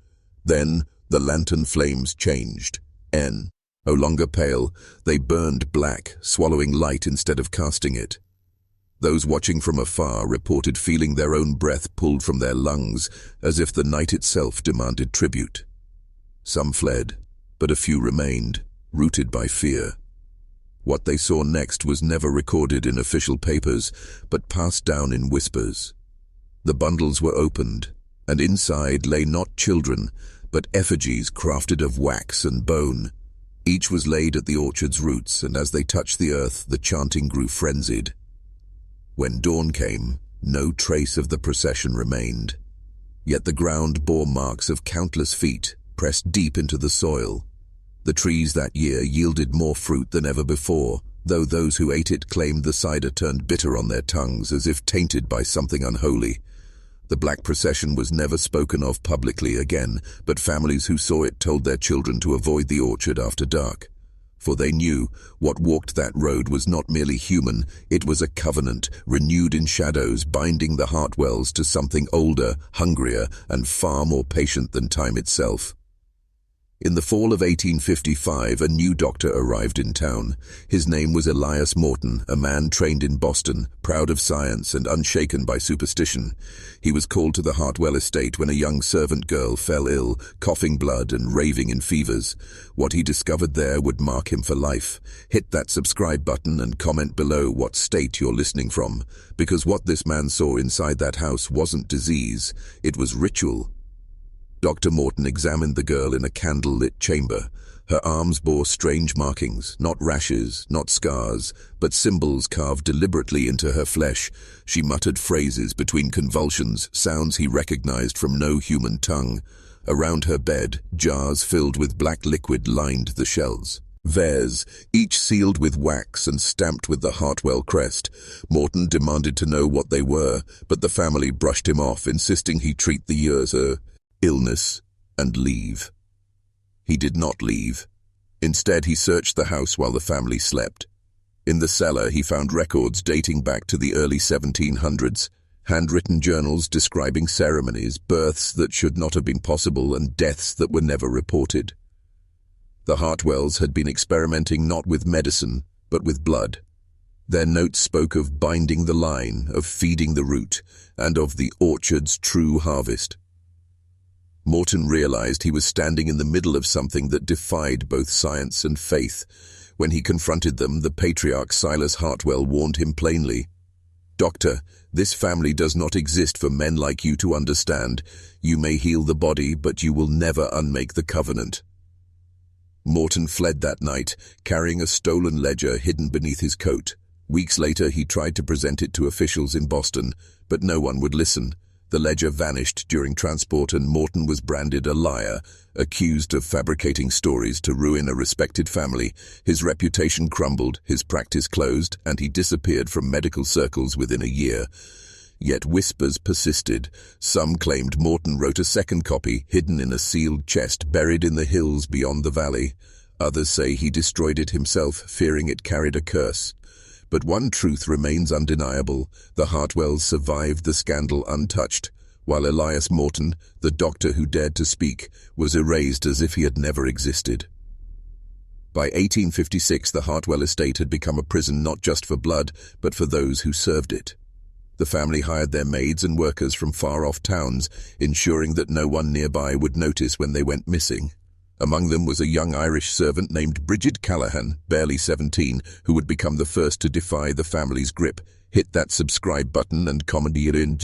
Then the lantern flames changed. No longer pale, they burned black, swallowing light instead of casting it. Those watching from afar reported feeling their own breath pulled from their lungs, as if the night itself demanded tribute. Some fled, but a few remained, rooted by fear. What they saw next was never recorded in official papers, but passed down in whispers. The bundles were opened, and inside lay not children, but effigies crafted of wax and bone. Each was laid at the orchard's roots, and as they touched the earth, the chanting grew frenzied. When dawn came, no trace of the procession remained. Yet the ground bore marks of countless feet, pressed deep into the soil. The trees that year yielded more fruit than ever before, though those who ate it claimed the cider turned bitter on their tongues as if tainted by something unholy. The Black Procession was never spoken of publicly again, but families who saw it told their children to avoid the orchard after dark. For they knew what walked that road was not merely human, it was a covenant, renewed in shadows, binding the Hartwells to something older, hungrier, and far more patient than time itself. In the fall of 1855, a new doctor arrived in town. His name was Elias Morton, a man trained in Boston, proud of science and unshaken by superstition. He was called to the Hartwell estate when a young servant girl fell ill, coughing blood and raving in fevers. What he discovered there would mark him for life. Hit that subscribe button and comment below what state you're listening from, because what this man saw inside that house wasn't disease, it was ritual. Dr. Morton examined the girl in a candle-lit chamber. Her arms bore strange markings, not rashes, not scars, but symbols carved deliberately into her flesh. She muttered phrases between convulsions, sounds he recognized from no human tongue. Around her bed, jars filled with black liquid lined the shelves. Vases, each sealed with wax and stamped with the Hartwell crest. Morton demanded to know what they were, but the family brushed him off, insisting he treat the years illness and leave. He did not leave. Instead, he searched the house while the family slept. In the cellar, he found records dating back to the early 1700s, handwritten journals describing ceremonies, births that should not have been possible, and deaths that were never reported. The Hartwells had been experimenting not with medicine, but with blood. Their notes spoke of binding the line, of feeding the root, and of the orchard's true harvest. Morton realized he was standing in the middle of something that defied both science and faith. When he confronted them, the patriarch Silas Hartwell warned him plainly, "Doctor, this family does not exist for men like you to understand. You may heal the body, but you will never unmake the covenant." Morton fled that night, carrying a stolen ledger hidden beneath his coat. Weeks later, he tried to present it to officials in Boston, but no one would listen. The ledger vanished during transport, and Morton was branded a liar, accused of fabricating stories to ruin a respected family. His reputation crumbled, his practice closed, and he disappeared from medical circles within a year. Yet whispers persisted. Some claimed Morton wrote a second copy, hidden in a sealed chest buried in the hills beyond the valley. Others say he destroyed it himself, fearing it carried a curse. But one truth remains undeniable. The Hartwells survived the scandal untouched, while Elias Morton, the doctor who dared to speak, was erased as if he had never existed. By 1856, the Hartwell estate had become a prison not just for blood, but for those who served it. The family hired their maids and workers from far-off towns, ensuring that no one nearby would notice when they went missing. Among them was a young Irish servant named Bridget Callahan, barely 17, who would become the first to defy the family's grip. Hit that subscribe button and comment in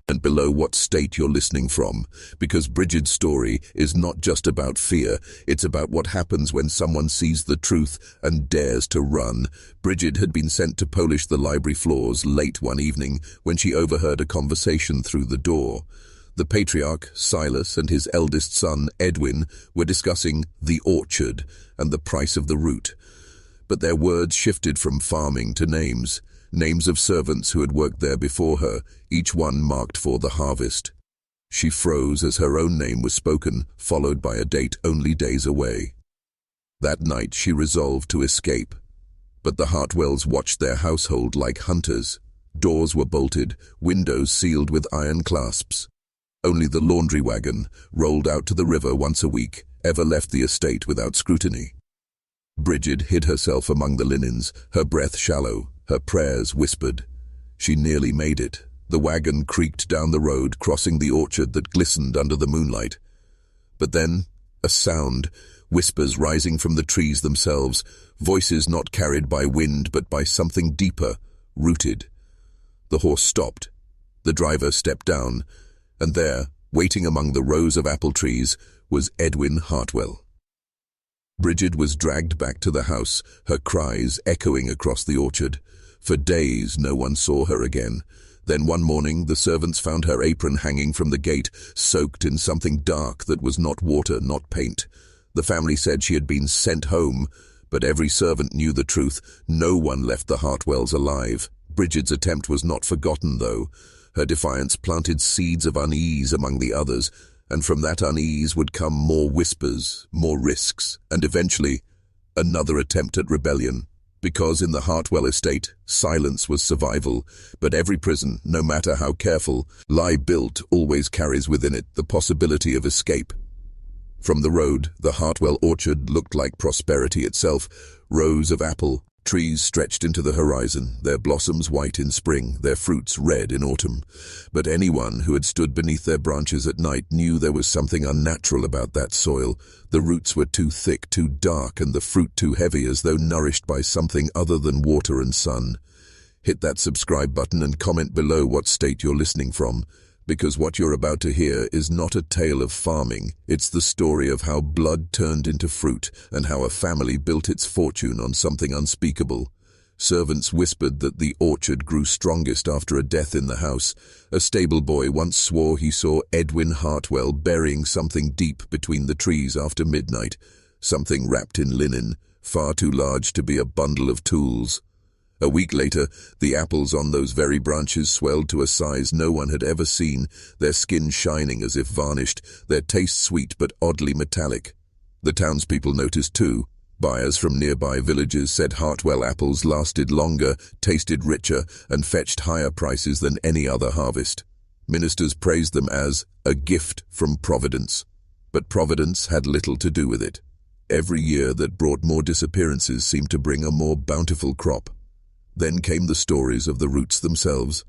and below what state you're listening from, because Bridget's story is not just about fear, it's about what happens when someone sees the truth and dares to run. Bridget had been sent to polish the library floors late one evening when she overheard a conversation through the door. The patriarch, Silas, and his eldest son, Edwin, were discussing the orchard and the price of the root. But their words shifted from farming to names of servants who had worked there before her, each one marked for the harvest. She froze as her own name was spoken, followed by a date only days away. That night she resolved to escape. But the Hartwells watched their household like hunters. Doors were bolted, windows sealed with iron clasps. Only the laundry wagon, rolled out to the river once a week, ever left the estate without scrutiny. Bridget hid herself among the linens, her breath shallow, her prayers whispered. She nearly made it. The wagon creaked down the road, crossing the orchard that glistened under the moonlight. But then, a sound, whispers rising from the trees themselves, voices not carried by wind but by something deeper, rooted. The horse stopped. The driver stepped down, and there, waiting among the rows of apple trees, was Edwin Hartwell. Bridget was dragged back to the house, her cries echoing across the orchard. For days no one saw her again. Then one morning the servants found her apron hanging from the gate, soaked in something dark that was not water, not paint. The family said she had been sent home, but every servant knew the truth. No one left the Hartwells alive. Bridget's attempt was not forgotten, though. Her defiance planted seeds of unease among the others, and from that unease would come more whispers, more risks, and eventually another attempt at rebellion. Because in the Hartwell estate, silence was survival, but every prison, no matter how careful, lie built, always carries within it the possibility of escape. From the road, the Hartwell orchard looked like prosperity itself, rows of apple trees stretched into the horizon, their blossoms white in spring, their fruits red in autumn. But anyone who had stood beneath their branches at night knew there was something unnatural about that soil. The roots were too thick, too dark, and the fruit too heavy, as though nourished by something other than water and sun. Hit that subscribe button and comment below what state you're listening from, because what you're about to hear is not a tale of farming. It's the story of how blood turned into fruit and how a family built its fortune on something unspeakable. Servants whispered that the orchard grew strongest after a death in the house. A stable boy once swore he saw Edwin Hartwell burying something deep between the trees after midnight, something wrapped in linen, far too large to be a bundle of tools. A week later, the apples on those very branches swelled to a size no one had ever seen, their skin shining as if varnished, their taste sweet but oddly metallic. The townspeople noticed too. Buyers from nearby villages said Hartwell apples lasted longer, tasted richer, and fetched higher prices than any other harvest. Ministers praised them as a gift from Providence. But Providence had little to do with it. Every year that brought more disappearances seemed to bring a more bountiful crop. Then came the stories of the roots themselves.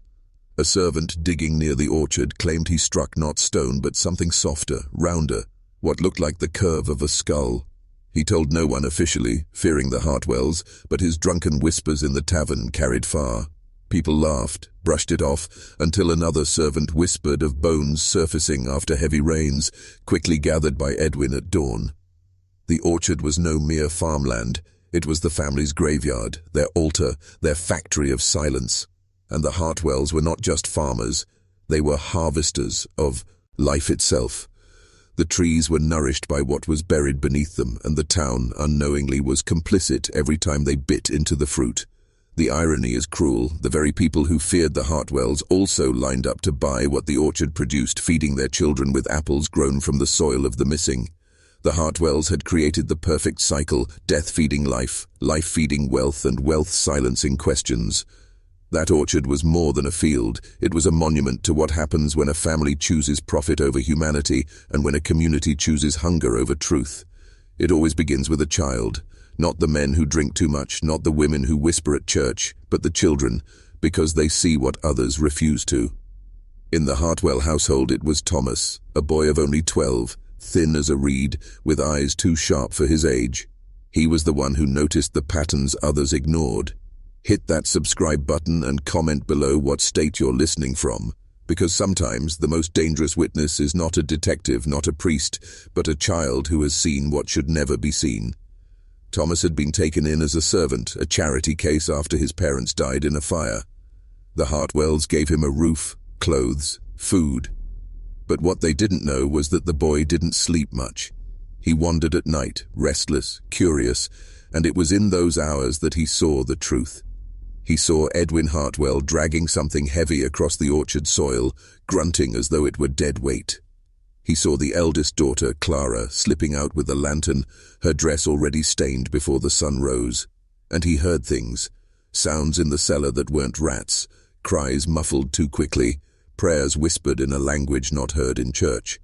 A servant digging near the orchard claimed he struck not stone but something softer, rounder, what looked like the curve of a skull. He told no one officially, fearing the Hartwells, but his drunken whispers in the tavern carried far. People laughed, brushed it off, until another servant whispered of bones surfacing after heavy rains, quickly gathered by Edwin at dawn. The orchard was no mere farmland. It was the family's graveyard, their altar, their factory of silence. And the Hartwells were not just farmers, they were harvesters of life itself. The trees were nourished by what was buried beneath them, and the town, unknowingly, was complicit every time they bit into the fruit. The irony is cruel. The very people who feared the Hartwells also lined up to buy what the orchard produced, feeding their children with apples grown from the soil of the missing. The Hartwells had created the perfect cycle, death feeding life, life feeding wealth, and wealth silencing questions. That orchard was more than a field. It was a monument to what happens when a family chooses profit over humanity and when a community chooses hunger over truth. It always begins with a child. Not the men who drink too much, not the women who whisper at church, but the children, because they see what others refuse to. In the Hartwell household it was Thomas, a boy of only 12, thin as a reed, with eyes too sharp for his age. He was the one who noticed the patterns others ignored. Hit that subscribe button and comment below what state you're listening from, because sometimes the most dangerous witness is not a detective, not a priest, but a child who has seen what should never be seen. Thomas had been taken in as a servant, a charity case after his parents died in a fire. The Hartwells gave him a roof, clothes, food. But what they didn't know was that the boy didn't sleep much. He wandered at night, restless, curious, and it was in those hours that he saw the truth. He saw Edwin Hartwell dragging something heavy across the orchard soil, grunting as though it were dead weight. He saw the eldest daughter, Clara, slipping out with a lantern, her dress already stained before the sun rose. And he heard things, sounds in the cellar that weren't rats, cries muffled too quickly, prayers whispered in a language not heard in church.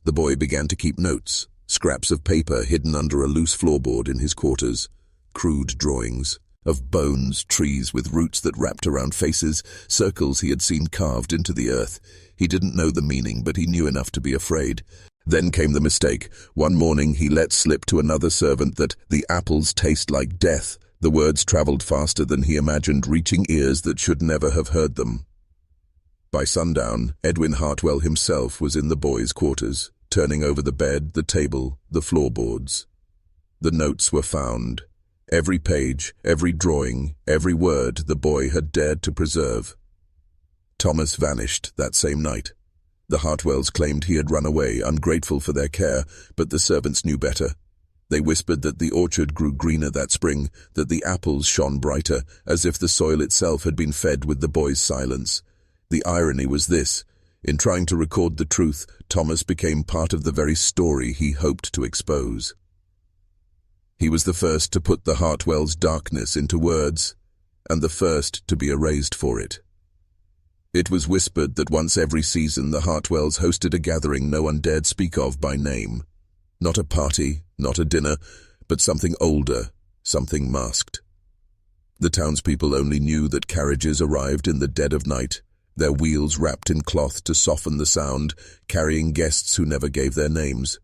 The boy began to keep notes, scraps of paper hidden under a loose floorboard in his quarters, crude drawings of bones, trees with roots that wrapped around faces, circles he had seen carved into the earth. He didn't know the meaning, but he knew enough to be afraid. Then came the mistake. One morning he let slip to another servant that the apples taste like death. The words traveled faster than he imagined, reaching ears that should never have heard them. By sundown, Edwin Hartwell himself was in the boys' quarters, turning over the bed, the table, the floorboards. The notes were found. Every page, every drawing, every word the boy had dared to preserve. Thomas vanished that same night. The Hartwells claimed he had run away, ungrateful for their care, but the servants knew better. They whispered that the orchard grew greener that spring, that the apples shone brighter, as if the soil itself had been fed with the boy's silence. The irony was this: in trying to record the truth, Thomas became part of the very story he hoped to expose. He was the first to put the Hartwells' darkness into words, and the first to be erased for it. It was whispered that once every season the Hartwells hosted a gathering no one dared speak of by name. Not a party, not a dinner, but something older, something masked. The townspeople only knew that carriages arrived in the dead of night, their wheels wrapped in cloth to soften the sound, carrying guests who never gave their names.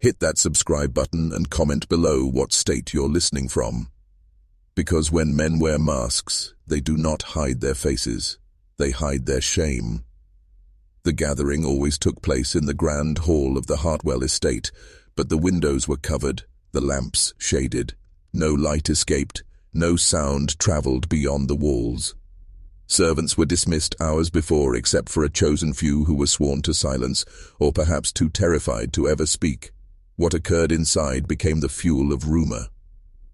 Hit that subscribe button and comment below what state you're listening from. Because when men wear masks, they do not hide their faces. They hide their shame. The gathering always took place in the grand hall of the Hartwell estate, but the windows were covered, the lamps shaded. No light escaped, no sound traveled beyond the walls. Servants were dismissed hours before, except for a chosen few who were sworn to silence, or perhaps too terrified to ever speak. What occurred inside became the fuel of rumor.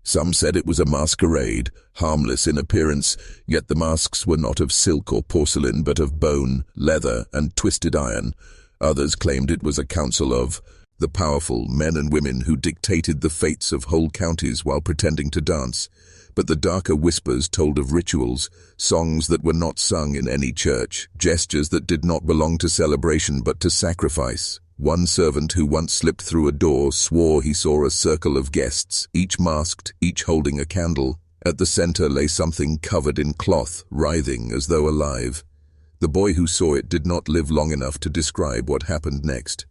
Some said it was a masquerade, harmless in appearance, yet the masks were not of silk or porcelain, but of bone, leather, and twisted iron. Others claimed it was a council of The powerful men and women who dictated the fates of whole counties while pretending to dance. But the darker whispers told of rituals, songs that were not sung in any church, gestures that did not belong to celebration but to sacrifice. One servant who once slipped through a door swore he saw a circle of guests, each masked, each holding a candle. At the center lay something covered in cloth, writhing as though alive. The boy who saw it did not live long enough to describe what happened next.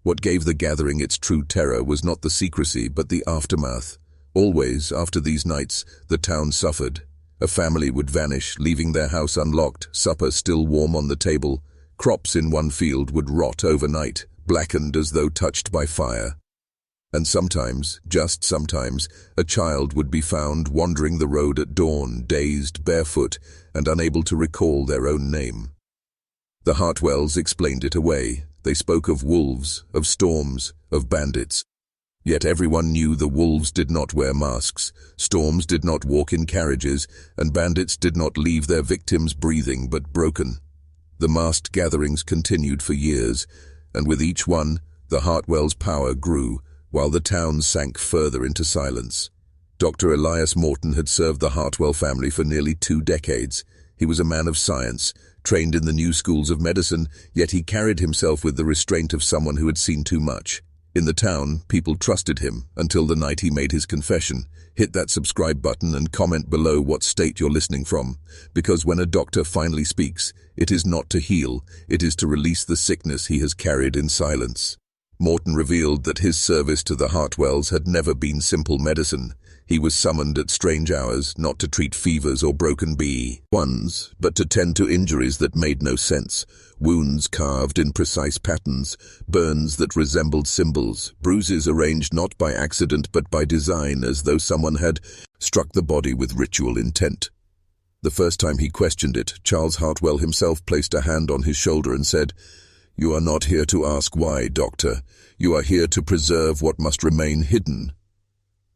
What gave the gathering its true terror was not the secrecy but the aftermath. Always, after these nights, the town suffered. A family would vanish, leaving their house unlocked, supper still warm on the table. Crops in one field would rot overnight, blackened as though touched by fire. And sometimes, just sometimes, a child would be found wandering the road at dawn, dazed, barefoot, and unable to recall their own name. The Hartwells explained it away. They spoke of wolves, of storms, of bandits. Yet everyone knew the wolves did not wear masks, storms did not walk in carriages, and bandits did not leave their victims breathing but broken. The masked gatherings continued for years, and with each one, the Hartwells' power grew, while the town sank further into silence. Dr. Elias Morton had served the Hartwell family for nearly 2 decades. He was a man of science, trained in the new schools of medicine, yet he carried himself with the restraint of someone who had seen too much. In the town, people trusted him until the night he made his confession. Hit that subscribe button and comment below what state you're listening from, because when a doctor finally speaks, it is not to heal, it is to release the sickness he has carried in silence. Morton revealed that his service to the Hartwells had never been simple medicine. He was summoned at strange hours, not to treat fevers or broken ones, but to tend to injuries that made no sense. Wounds carved in precise patterns, burns that resembled symbols, bruises arranged not by accident but by design, as though someone had struck the body with ritual intent. The first time he questioned it, Charles Hartwell himself placed a hand on his shoulder and said, "You are not here to ask why, doctor. You are here to preserve what must remain hidden."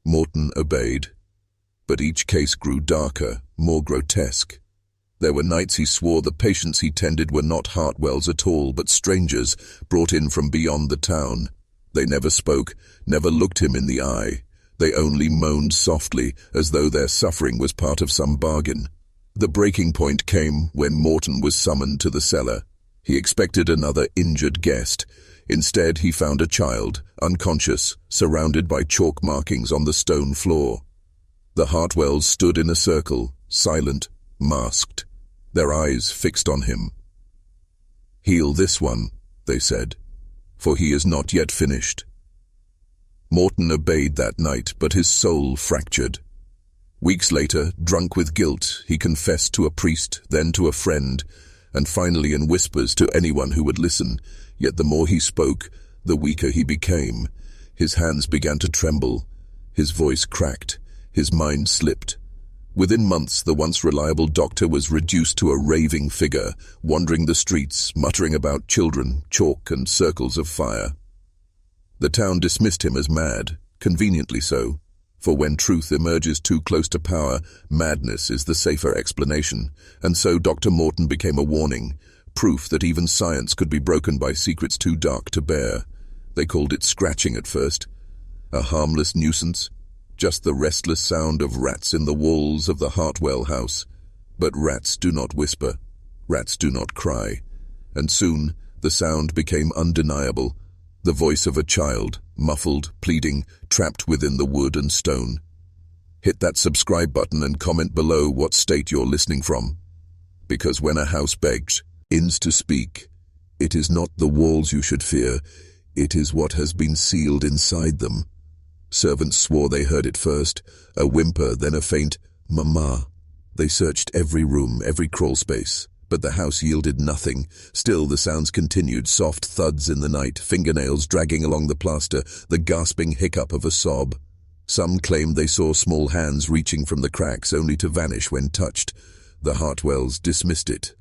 Morton obeyed, but each case grew darker, more grotesque. There were nights he swore the patients he tended were not Hartwells at all, but strangers brought in from beyond the town. They never spoke, never looked him in the eye. They only moaned softly, as though their suffering was part of some bargain. The breaking point came when Morton was summoned to the cellar. He expected another injured guest. Instead, he found a child, unconscious, surrounded by chalk markings on the stone floor. The Hartwells stood in a circle, silent, masked, their eyes fixed on him. "Heal this one," they said, "for he is not yet finished." Morton obeyed that night, but his soul fractured. Weeks later, drunk with guilt, he confessed to a priest, then to a friend, and finally in whispers to anyone who would listen. Yet the more he spoke, the weaker he became. His hands began to tremble, his voice cracked, his mind slipped. Within months, the once reliable doctor was reduced to a raving figure, wandering the streets, muttering about children, chalk, and circles of fire. The town dismissed him as mad, conveniently so, for when truth emerges too close to power, madness is the safer explanation, and so Dr. Morton became a warning, proof that even science could be broken by secrets too dark to bear. They called it scratching at first, a harmless nuisance, just the restless sound of rats in the walls of the Hartwell house. But rats do not whisper, rats do not cry, and soon the sound became undeniable, the voice of a child, muffled, pleading, trapped within the wood and stone. Hit that subscribe button and comment below what state you're listening from. Because when a house begs to speak, it is not the walls you should fear, it is what has been sealed inside them. Servants swore they heard it first, a whimper, then a faint "Mama." They searched every room, every crawl space, but the house yielded nothing. Still the sounds continued, soft thuds in the night, fingernails dragging along the plaster, the gasping hiccup of a sob. Some claimed they saw small hands reaching from the cracks only to vanish when touched. The Hartwells dismissed it.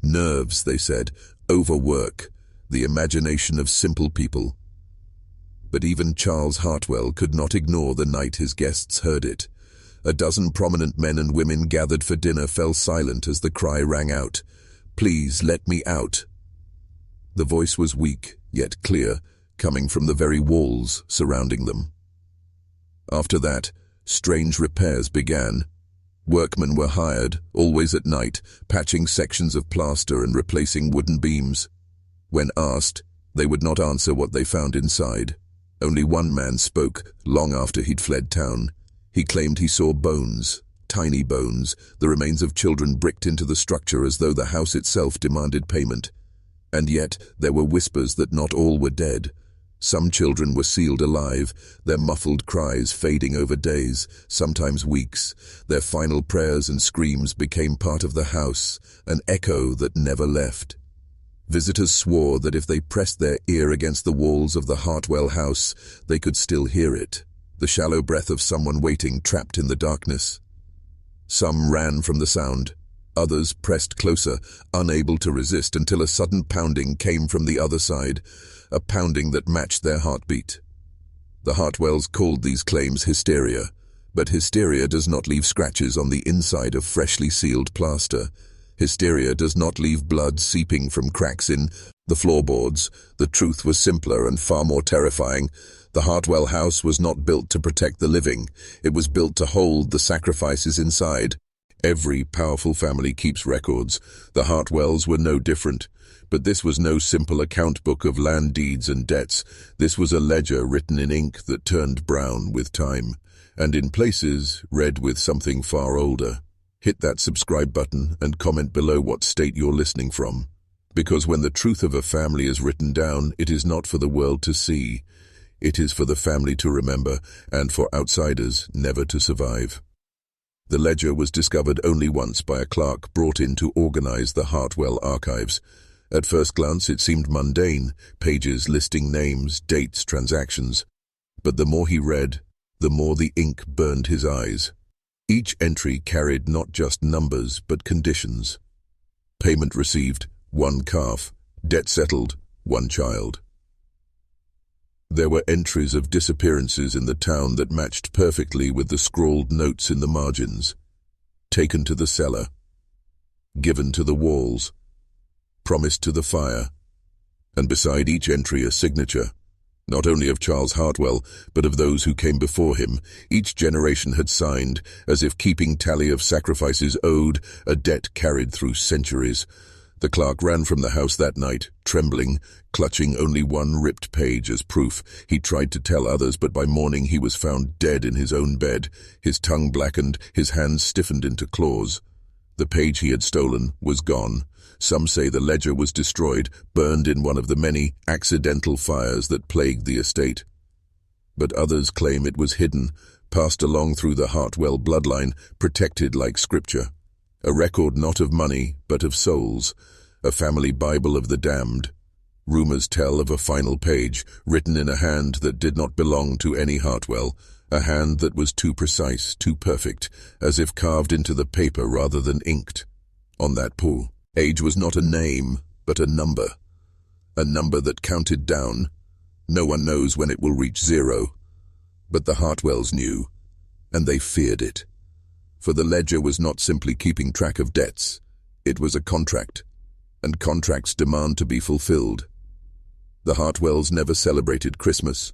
Nerves, they said, overwork, the imagination of simple people. But even Charles Hartwell could not ignore the night his guests heard it. A dozen prominent men and women gathered for dinner fell silent as the cry rang out, "Please let me out." The voice was weak, yet clear, coming from the very walls surrounding them. After that, strange repairs began. Workmen were hired, always at night, patching sections of plaster and replacing wooden beams. When asked, they would not answer what they found inside. Only one man spoke, long after he'd fled town. He claimed he saw bones, tiny bones, the remains of children bricked into the structure as though the house itself demanded payment. And yet, there were whispers that not all were dead. Some children were sealed alive, their muffled cries fading over days, sometimes weeks. Their final prayers and screams became part of the house, an echo that never left. Visitors swore that if they pressed their ear against the walls of the Hartwell house, they could still hear it, the shallow breath of someone waiting trapped in the darkness. Some ran from the sound. Others pressed closer, unable to resist until a sudden pounding came from the other side, a pounding that matched their heartbeat. The Hartwells called these claims hysteria, but hysteria does not leave scratches on the inside of freshly sealed plaster. Hysteria does not leave blood seeping from cracks in the floorboards. The truth was simpler and far more terrifying. The Hartwell house was not built to protect the living. It was built to hold the sacrifices inside. Every powerful family keeps records. The Hartwells were no different. But this was no simple account book of land deeds and debts. This was a ledger written in ink that turned brown with time, and in places read with something far older. Hit that subscribe button and comment below what state you're listening from. Because when the truth of a family is written down, it is not for the world to see. It is for the family to remember, and for outsiders never to survive. The ledger was discovered only once by a clerk brought in to organize the Hartwell archives. At first glance it seemed mundane, pages listing names, dates, transactions. But the more he read, the more the ink burned his eyes. Each entry carried not just numbers, but conditions. Payment received, 1 calf. Debt settled, 1 child. There were entries of disappearances in the town that matched perfectly with the scrawled notes in the margins. Taken to the cellar. Given to the walls. Promised to the fire. And beside each entry a signature, not only of Charles Hartwell, but of those who came before him. Each generation had signed, as if keeping tally of sacrifices owed, a debt carried through centuries. The clerk ran from the house that night, trembling, clutching only one ripped page as proof. He tried to tell others, but by morning he was found dead in his own bed, his tongue blackened, his hands stiffened into claws. The page he had stolen was gone. Some say the ledger was destroyed, burned in one of the many accidental fires that plagued the estate. But others claim it was hidden, passed along through the Hartwell bloodline, protected like scripture. A record not of money, but of souls, a family Bible of the damned. Rumors tell of a final page, written in a hand that did not belong to any Hartwell, a hand that was too precise, too perfect, as if carved into the paper rather than inked. On that page was not a name, but a number that counted down. No one knows when it will reach 0. But the Hartwells knew, and they feared it. For the ledger was not simply keeping track of debts, it was a contract, and contracts demand to be fulfilled. The Hartwells never celebrated Christmas,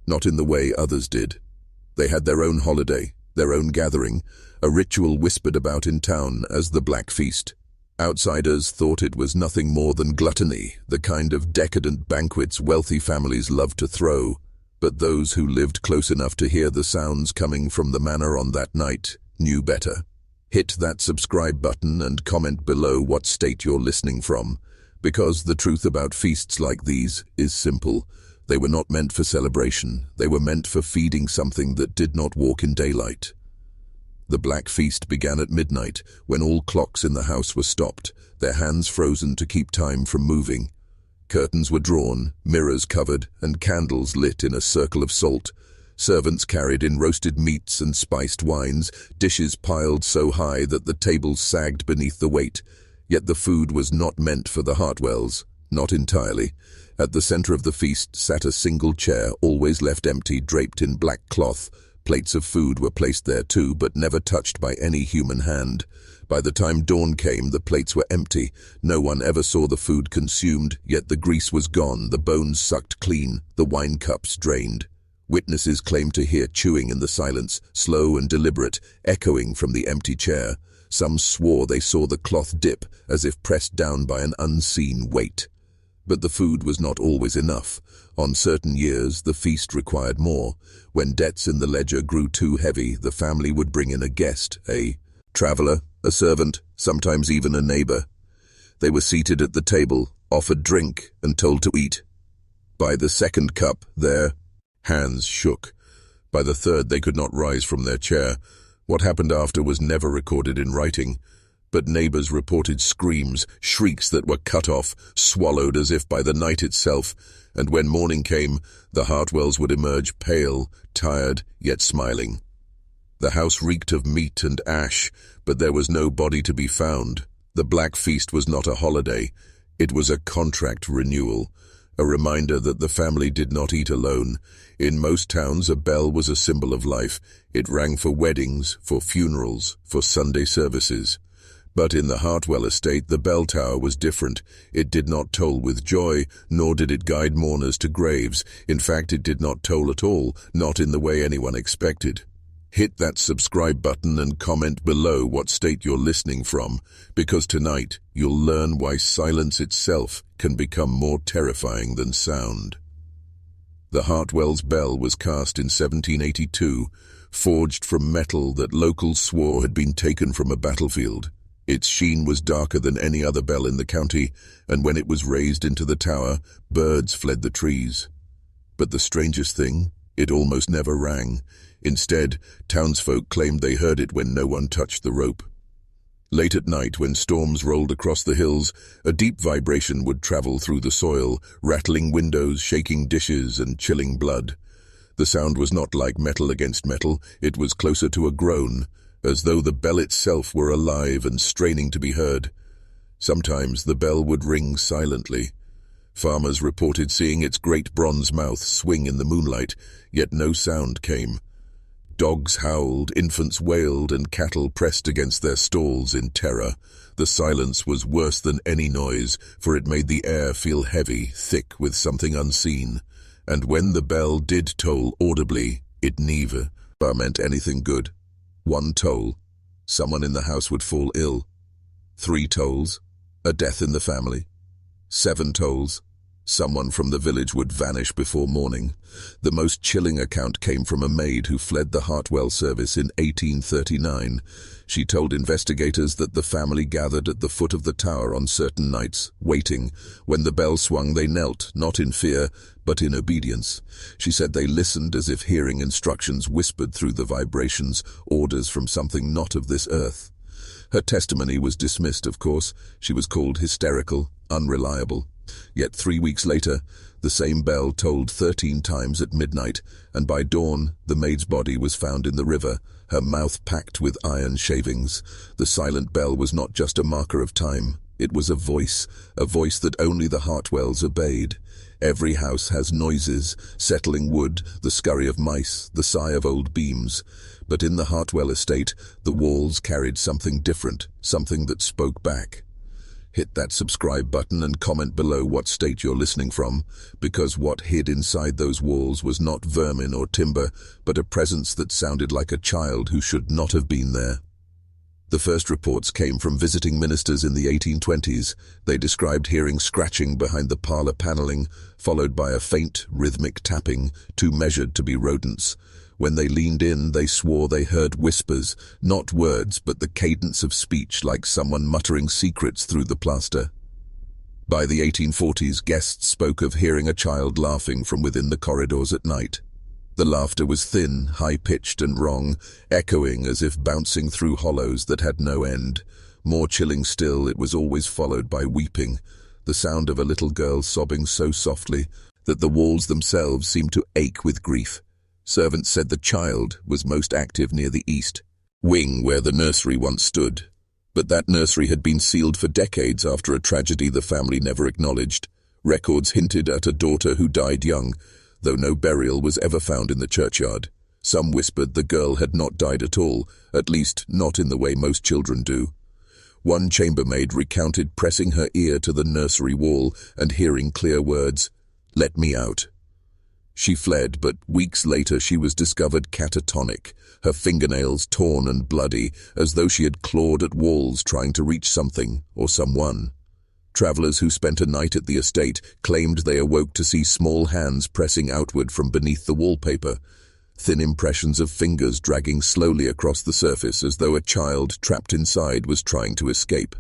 not in the way others did. They had their own holiday, their own gathering, a ritual whispered about in town as the Black Feast. Outsiders thought it was nothing more than gluttony, the kind of decadent banquets wealthy families loved to throw. But those who lived close enough to hear the sounds coming from the manor on that night knew better. Hit that subscribe button and comment below what state you're listening from, because the truth about feasts like these is simple. They were not meant for celebration. They were meant for feeding something that did not walk in daylight. The Black Feast began at midnight, when all clocks in the house were stopped, their hands frozen to keep time from moving. Curtains were drawn, mirrors covered, and candles lit in a circle of salt. Servants carried in roasted meats and spiced wines, dishes piled so high that the tables sagged beneath the weight. Yet the food was not meant for the Hartwells, not entirely. At the center of the feast sat a single chair, always left empty, draped in black cloth. Plates of food were placed there too, but never touched by any human hand. By the time dawn came, the plates were empty. No one ever saw the food consumed, yet the grease was gone, the bones sucked clean, the wine cups drained. Witnesses claimed to hear chewing in the silence, slow and deliberate, echoing from the empty chair. Some swore they saw the cloth dip, as if pressed down by an unseen weight. But the food was not always enough. On certain years, the feast required more. When debts in the ledger grew too heavy, the family would bring in a guest, a traveler, a servant, sometimes even a neighbor. They were seated at the table, offered drink, and told to eat. By the second cup, their hands shook. By the third, they could not rise from their chair. What happened after was never recorded in writing, but neighbors reported screams, shrieks that were cut off, swallowed as if by the night itself, and when morning came, the Hartwells would emerge pale, tired, yet smiling. The house reeked of meat and ash, but there was no body to be found. The Black Feast was not a holiday. It was a contract renewal, a reminder that the family did not eat alone. In most towns, a bell was a symbol of life. It rang for weddings, for funerals, for Sunday services. But in the Hartwell estate, the bell tower was different. It did not toll with joy, nor did it guide mourners to graves. In fact, it did not toll at all, not in the way anyone expected. Hit that subscribe button and comment below what state you're listening from, because tonight you'll learn why silence itself can become more terrifying than sound. The Hartwell's bell was cast in 1782, forged from metal that locals swore had been taken from a battlefield. Its sheen was darker than any other bell in the county, and when it was raised into the tower, birds fled the trees. But the strangest thing, it almost never rang. Instead, townsfolk claimed they heard it when no one touched the rope. Late at night, when storms rolled across the hills, a deep vibration would travel through the soil, rattling windows, shaking dishes, and chilling blood. The sound was not like metal against metal, it was closer to a groan, as though the bell itself were alive and straining to be heard. Sometimes the bell would ring silently. Farmers reported seeing its great bronze mouth swing in the moonlight, yet no sound came. Dogs howled, infants wailed, and cattle pressed against their stalls in terror. The silence was worse than any noise, for it made the air feel heavy, thick with something unseen. And when the bell did toll audibly, it never meant anything good. 1 toll, someone in the house would fall ill. 3 tolls, a death in the family. 7 tolls, someone from the village would vanish before morning. The most chilling account came from a maid who fled the Hartwell service in 1839. She told investigators that the family gathered at the foot of the tower on certain nights, waiting. When the bell swung, they knelt, not in fear, but in obedience. She said they listened as if hearing instructions whispered through the vibrations, orders from something not of this earth. Her testimony was dismissed, of course. She was called hysterical, unreliable. Yet 3 weeks later, the same bell tolled 13 times at midnight, and by dawn, the maid's body was found in the river, her mouth packed with iron shavings. The silent bell was not just a marker of time. It was a voice that only the Hartwells obeyed. Every house has noises, settling wood, the scurry of mice, the sigh of old beams. But in the Hartwell estate, the walls carried something different, something that spoke back. Hit that subscribe button and comment below what state you're listening from, because what hid inside those walls was not vermin or timber, but a presence that sounded like a child who should not have been there. The first reports came from visiting ministers in the 1820s. They described hearing scratching behind the parlor paneling, followed by a faint, rhythmic tapping, too measured to be rodents. When they leaned in, they swore they heard whispers, not words, but the cadence of speech, like someone muttering secrets through the plaster. By the 1840s, guests spoke of hearing a child laughing from within the corridors at night. The laughter was thin, high-pitched and wrong, echoing as if bouncing through hollows that had no end. More chilling still, it was always followed by weeping, the sound of a little girl sobbing so softly that the walls themselves seemed to ache with grief. Servants said the child was most active near the east wing where the nursery once stood. But that nursery had been sealed for decades after a tragedy the family never acknowledged. Records hinted at a daughter who died young, though no burial was ever found in the churchyard. Some whispered the girl had not died at all, at least not in the way most children do. One chambermaid recounted pressing her ear to the nursery wall and hearing clear words, "Let me out." She fled, but weeks later she was discovered catatonic, her fingernails torn and bloody, as though she had clawed at walls trying to reach something or someone. Travelers who spent a night at the estate claimed they awoke to see small hands pressing outward from beneath the wallpaper, thin impressions of fingers dragging slowly across the surface as though a child trapped inside was trying to escape.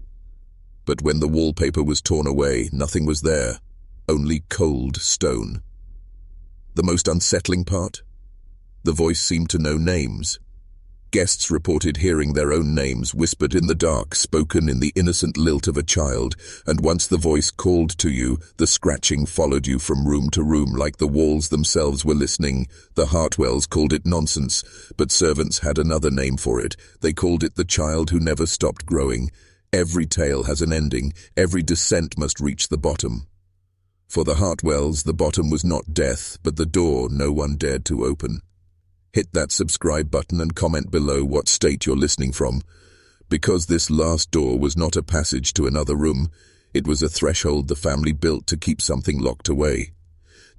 But when the wallpaper was torn away, nothing was there, only cold stone. The most unsettling part? The voice seemed to know names. Guests reported hearing their own names whispered in the dark, spoken in the innocent lilt of a child, and once the voice called to you, the scratching followed you from room to room like the walls themselves were listening. The Hartwells called it nonsense, but servants had another name for it. They called it the child who never stopped growing. Every tale has an ending. Every descent must reach the bottom. For the Hartwells, the bottom was not death, but the door no one dared to open. Hit that subscribe button and comment below what state you're listening from. Because this last door was not a passage to another room, it was a threshold the family built to keep something locked away.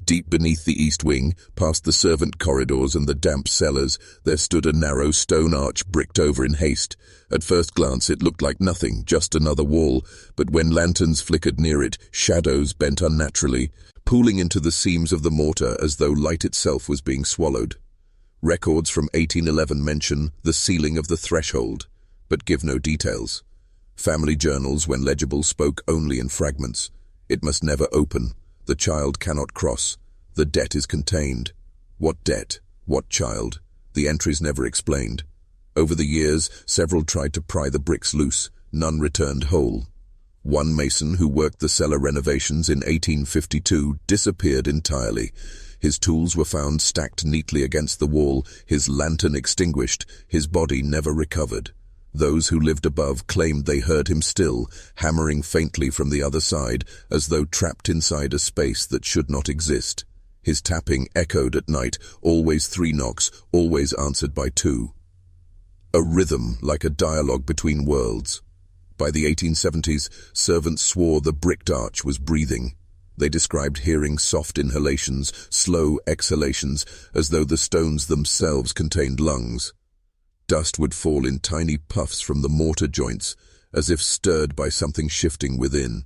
Deep beneath the east wing, past the servant corridors and the damp cellars, there stood a narrow stone arch bricked over in haste. At first glance it looked like nothing, just another wall, but when lanterns flickered near it, shadows bent unnaturally, pooling into the seams of the mortar as though light itself was being swallowed. Records from 1811 mention the sealing of the threshold, but give no details. Family journals, when legible, spoke only in fragments. It must never open. The child cannot cross. The debt is contained. What debt? What child? The entries never explained. Over the years, several tried to pry the bricks loose. None returned whole. One mason who worked the cellar renovations in 1852 disappeared entirely. His tools were found stacked neatly against the wall, his lantern extinguished, his body never recovered. Those who lived above claimed they heard him still, hammering faintly from the other side, as though trapped inside a space that should not exist. His tapping echoed at night, always 3 knocks, always answered by 2. A rhythm like a dialogue between worlds. By the 1870s, servants swore the bricked arch was breathing. They described hearing soft inhalations, slow exhalations, as though the stones themselves contained lungs. Dust would fall in tiny puffs from the mortar joints, as if stirred by something shifting within.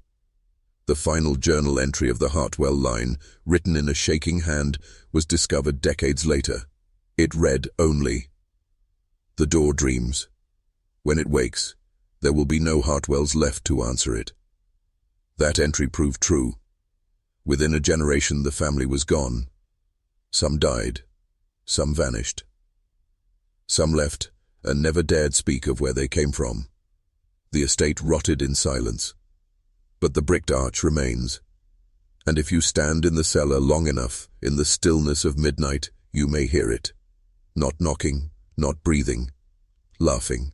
The final journal entry of the Hartwell line, written in a shaking hand, was discovered decades later. It read only, "The door dreams. When it wakes, there will be no Hartwells left to answer it." That entry proved true. Within a generation, the family was gone. Some died. Some vanished. Some left and never dared speak of where they came from. The estate rotted in silence. But the bricked arch remains. And if you stand in the cellar long enough, in the stillness of midnight, you may hear it. Not knocking, not breathing, laughing.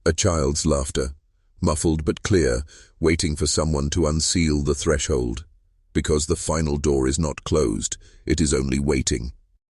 A child's laughter, muffled but clear, waiting for someone to unseal the threshold. Because the final door is not closed, it is only waiting.